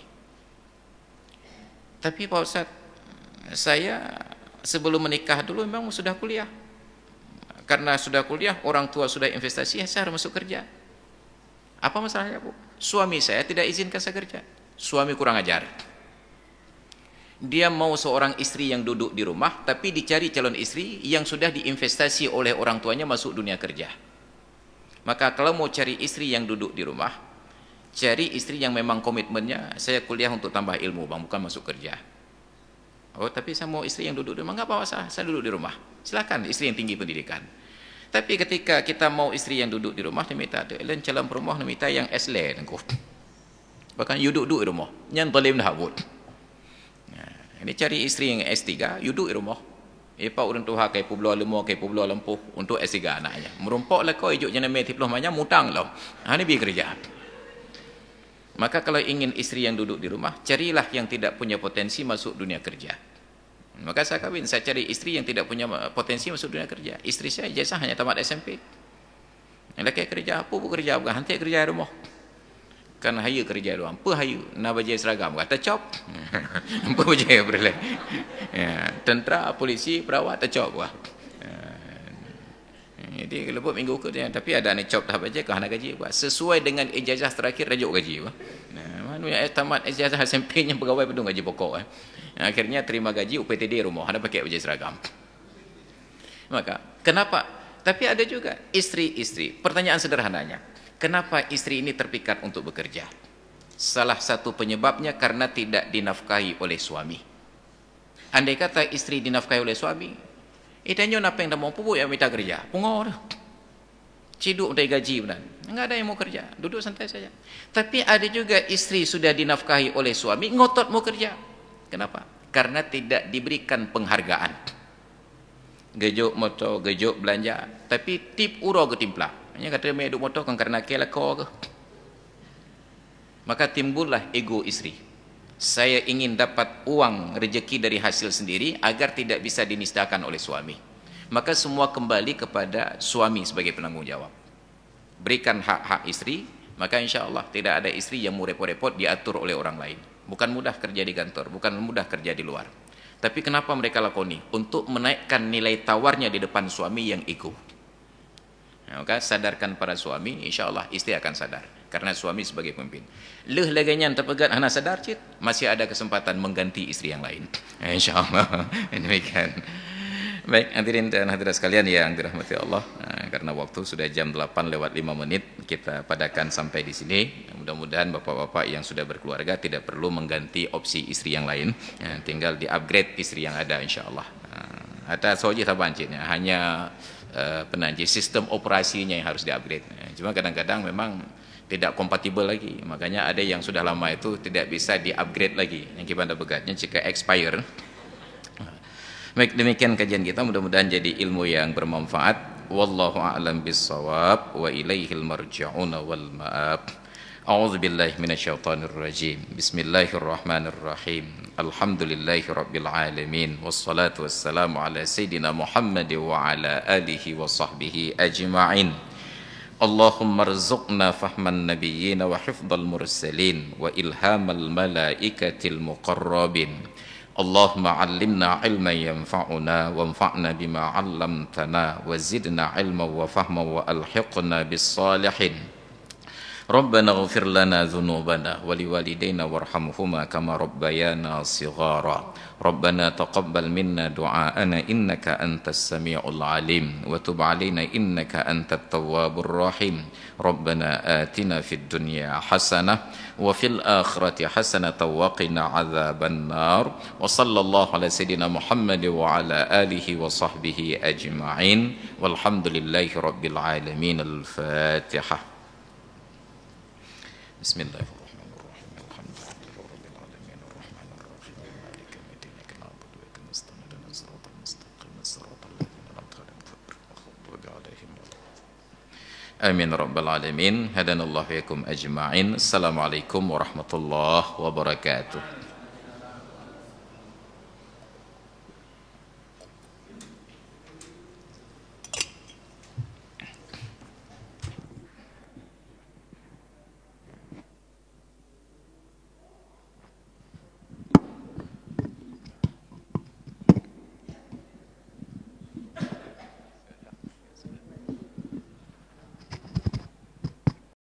Tapi Pak Ustaz, saya sebelum menikah dulu memang sudah kuliah. Karena sudah kuliah, orang tua sudah investasi, saya harus masuk kerja. Apa masalahnya, Bu? Suami saya tidak izinkan saya kerja. Suami kurang ajar. Dia mau seorang istri yang duduk di rumah, tapi dicari calon istri yang sudah diinvestasi oleh orang tuanya masuk dunia kerja. Maka kalau mau cari istri yang duduk di rumah, cari istri yang memang komitmennya, saya kuliah untuk tambah ilmu, bang, bukan masuk kerja. Oh, tapi saya mau istri yang duduk di rumah, nggak apa-apa, saya duduk di rumah. Silakan istri yang tinggi pendidikan. Tapi ketika kita mau istri yang duduk di rumah, dia minta, calon perempuan dia minta yang S.Le. Bahkan you duduk di rumah, yang talim dah buat. Ini cari istri yang S3, you duduk di rumah. Pak orang tua kai Pulau Lemah, kai Pulau Lempuh untuk S3 anaknya. Merumpok lah kau ijuk jana meti peluh banyak mutang lah. Ini bi kerja. Maka kalau ingin istri yang duduk di rumah, carilah yang tidak punya potensi masuk dunia kerja. Maka saya kawin, saya cari istri yang tidak punya potensi masuk dunia kerja. Istri saya ijazah hanya tamat SMP. Yang laki kerja apa? Bu kerja bukan hantik kerja rumah. Kan hayu kerja doang. Apa hayu? Nak baju seragam kata cop. Apa baju berle. Ya, tentera, polisi, perawat cop wah. Jadi lebut minggu ke dia, tapi ada ni cop dah baca kah nak gaji buat sesuai dengan ijazah terakhir rajuk gaji wah. Nah, mana yang tamat ijazah SMP nya pegawai pedung gaji pokok. Akhirnya terima gaji UPTD rumah, ada pakai baju seragam. Maka kenapa? Tapi ada juga istri-istri. Pertanyaan sederhananya, kenapa istri ini terpikat untuk bekerja? Salah satu penyebabnya karena tidak dinafkahi oleh suami. Andai kata istri dinafkahi oleh suami, itanya nak peng dah mau pupuk yang minta kerja, pungor. Ciduk dari gaji benar. Enggak ada yang mau kerja, duduk santai saja. Tapi ada juga istri sudah dinafkahi oleh suami, ngotot mau kerja. Kenapa? Karena tidak diberikan penghargaan. Gejuk motor, gejuk belanja, tapi tip uro ke timpla. Hanya kata dia duk motor kan karena kela kau ke. Maka timbullah ego istri. Saya ingin dapat uang rezeki dari hasil sendiri agar tidak bisa dinistakan oleh suami. Maka semua kembali kepada suami sebagai penanggung jawab. Berikan hak-hak istri, maka insya Allah tidak ada istri yang mau repot-repot diatur oleh orang lain. Bukan mudah kerja di kantor, bukan mudah kerja di luar. Tapi kenapa mereka lakoni? Untuk menaikkan nilai tawarnya di depan suami yang ego. Nah, maka sadarkan para suami, insya Allah istri akan sadar. Karena suami sebagai pemimpin. Leh laganya terpegat, hana sadar cit, masih ada kesempatan mengganti istri yang lain. Insya Allah. Demikian. Baik, hadirin dan hadirat sekalian yang dirahmati Allah, karena waktu sudah jam 8:05, kita padakan sampai di sini. Mudah-mudahan bapak-bapak yang sudah berkeluarga tidak perlu mengganti opsi istri yang lain, tinggal di-upgrade istri yang ada insyaallah. Ada soji tabancitnya, hanya penanji sistem operasinya yang harus di-upgrade. Cuma kadang-kadang memang tidak kompatibel lagi, makanya ada yang sudah lama itu tidak bisa di-upgrade lagi, yang kibanda begatnya jika expire. Baik, demikian kajian kita, mudah-mudahan jadi ilmu yang bermanfaat. Wallahu a'lam bissawab wa ilaihil marji'una wal ma'ab. A'udzu billahi minasyaitonir rajim. Bismillahirrahmanirrahim. Alhamdulillahi rabbil alamin wassalatu wassalamu ala sayidina Muhammad wa ala alihi wa sahbihi ajma'in. Allahumma rzuqna fahman nabiyyin wa hifdzal mursalin wa ilhamal malaikatil muqarrabin. Allahumma 'allimna 'ilman yanfa'una wanfa'na bima 'allamtana wa zidna 'ilman wa fahman wa alhiqna bis salihin. Rabbana ighfir lana dhunubana wa liwalidayna warhamhuma kama rabbayana shighara. Rabbana taqabbal minna du'aana innaka antas sami'ul 'alim wa tub 'alaina innaka antat tawwabur rahim. Rabbana atina fid dunya hasanah wa fil akhirati hasanatan wa qina 'adzaban nar. Wa sallallahu ala sayidina Muhammad wa ala alihi wa sahbihi ajma'in. Walhamdulillahi rabbil alamin. Al-Fatihah. Bismillahirrahmanirrahim. Alhamdulillahi rabbil alamin arrahmanir rahim maliki yaumiddin iyyaka na'budu wa iyyaka nasta'in ihdinas siratal mustaqim siratal ladzina an'amta 'alaihim ghairil maghdubi 'alaihim waladdallin. Amin rabbal alamin. Hadanallahu wa iyyakum ajma'in. Assalamualaikum warahmatullahi wabarakatuh.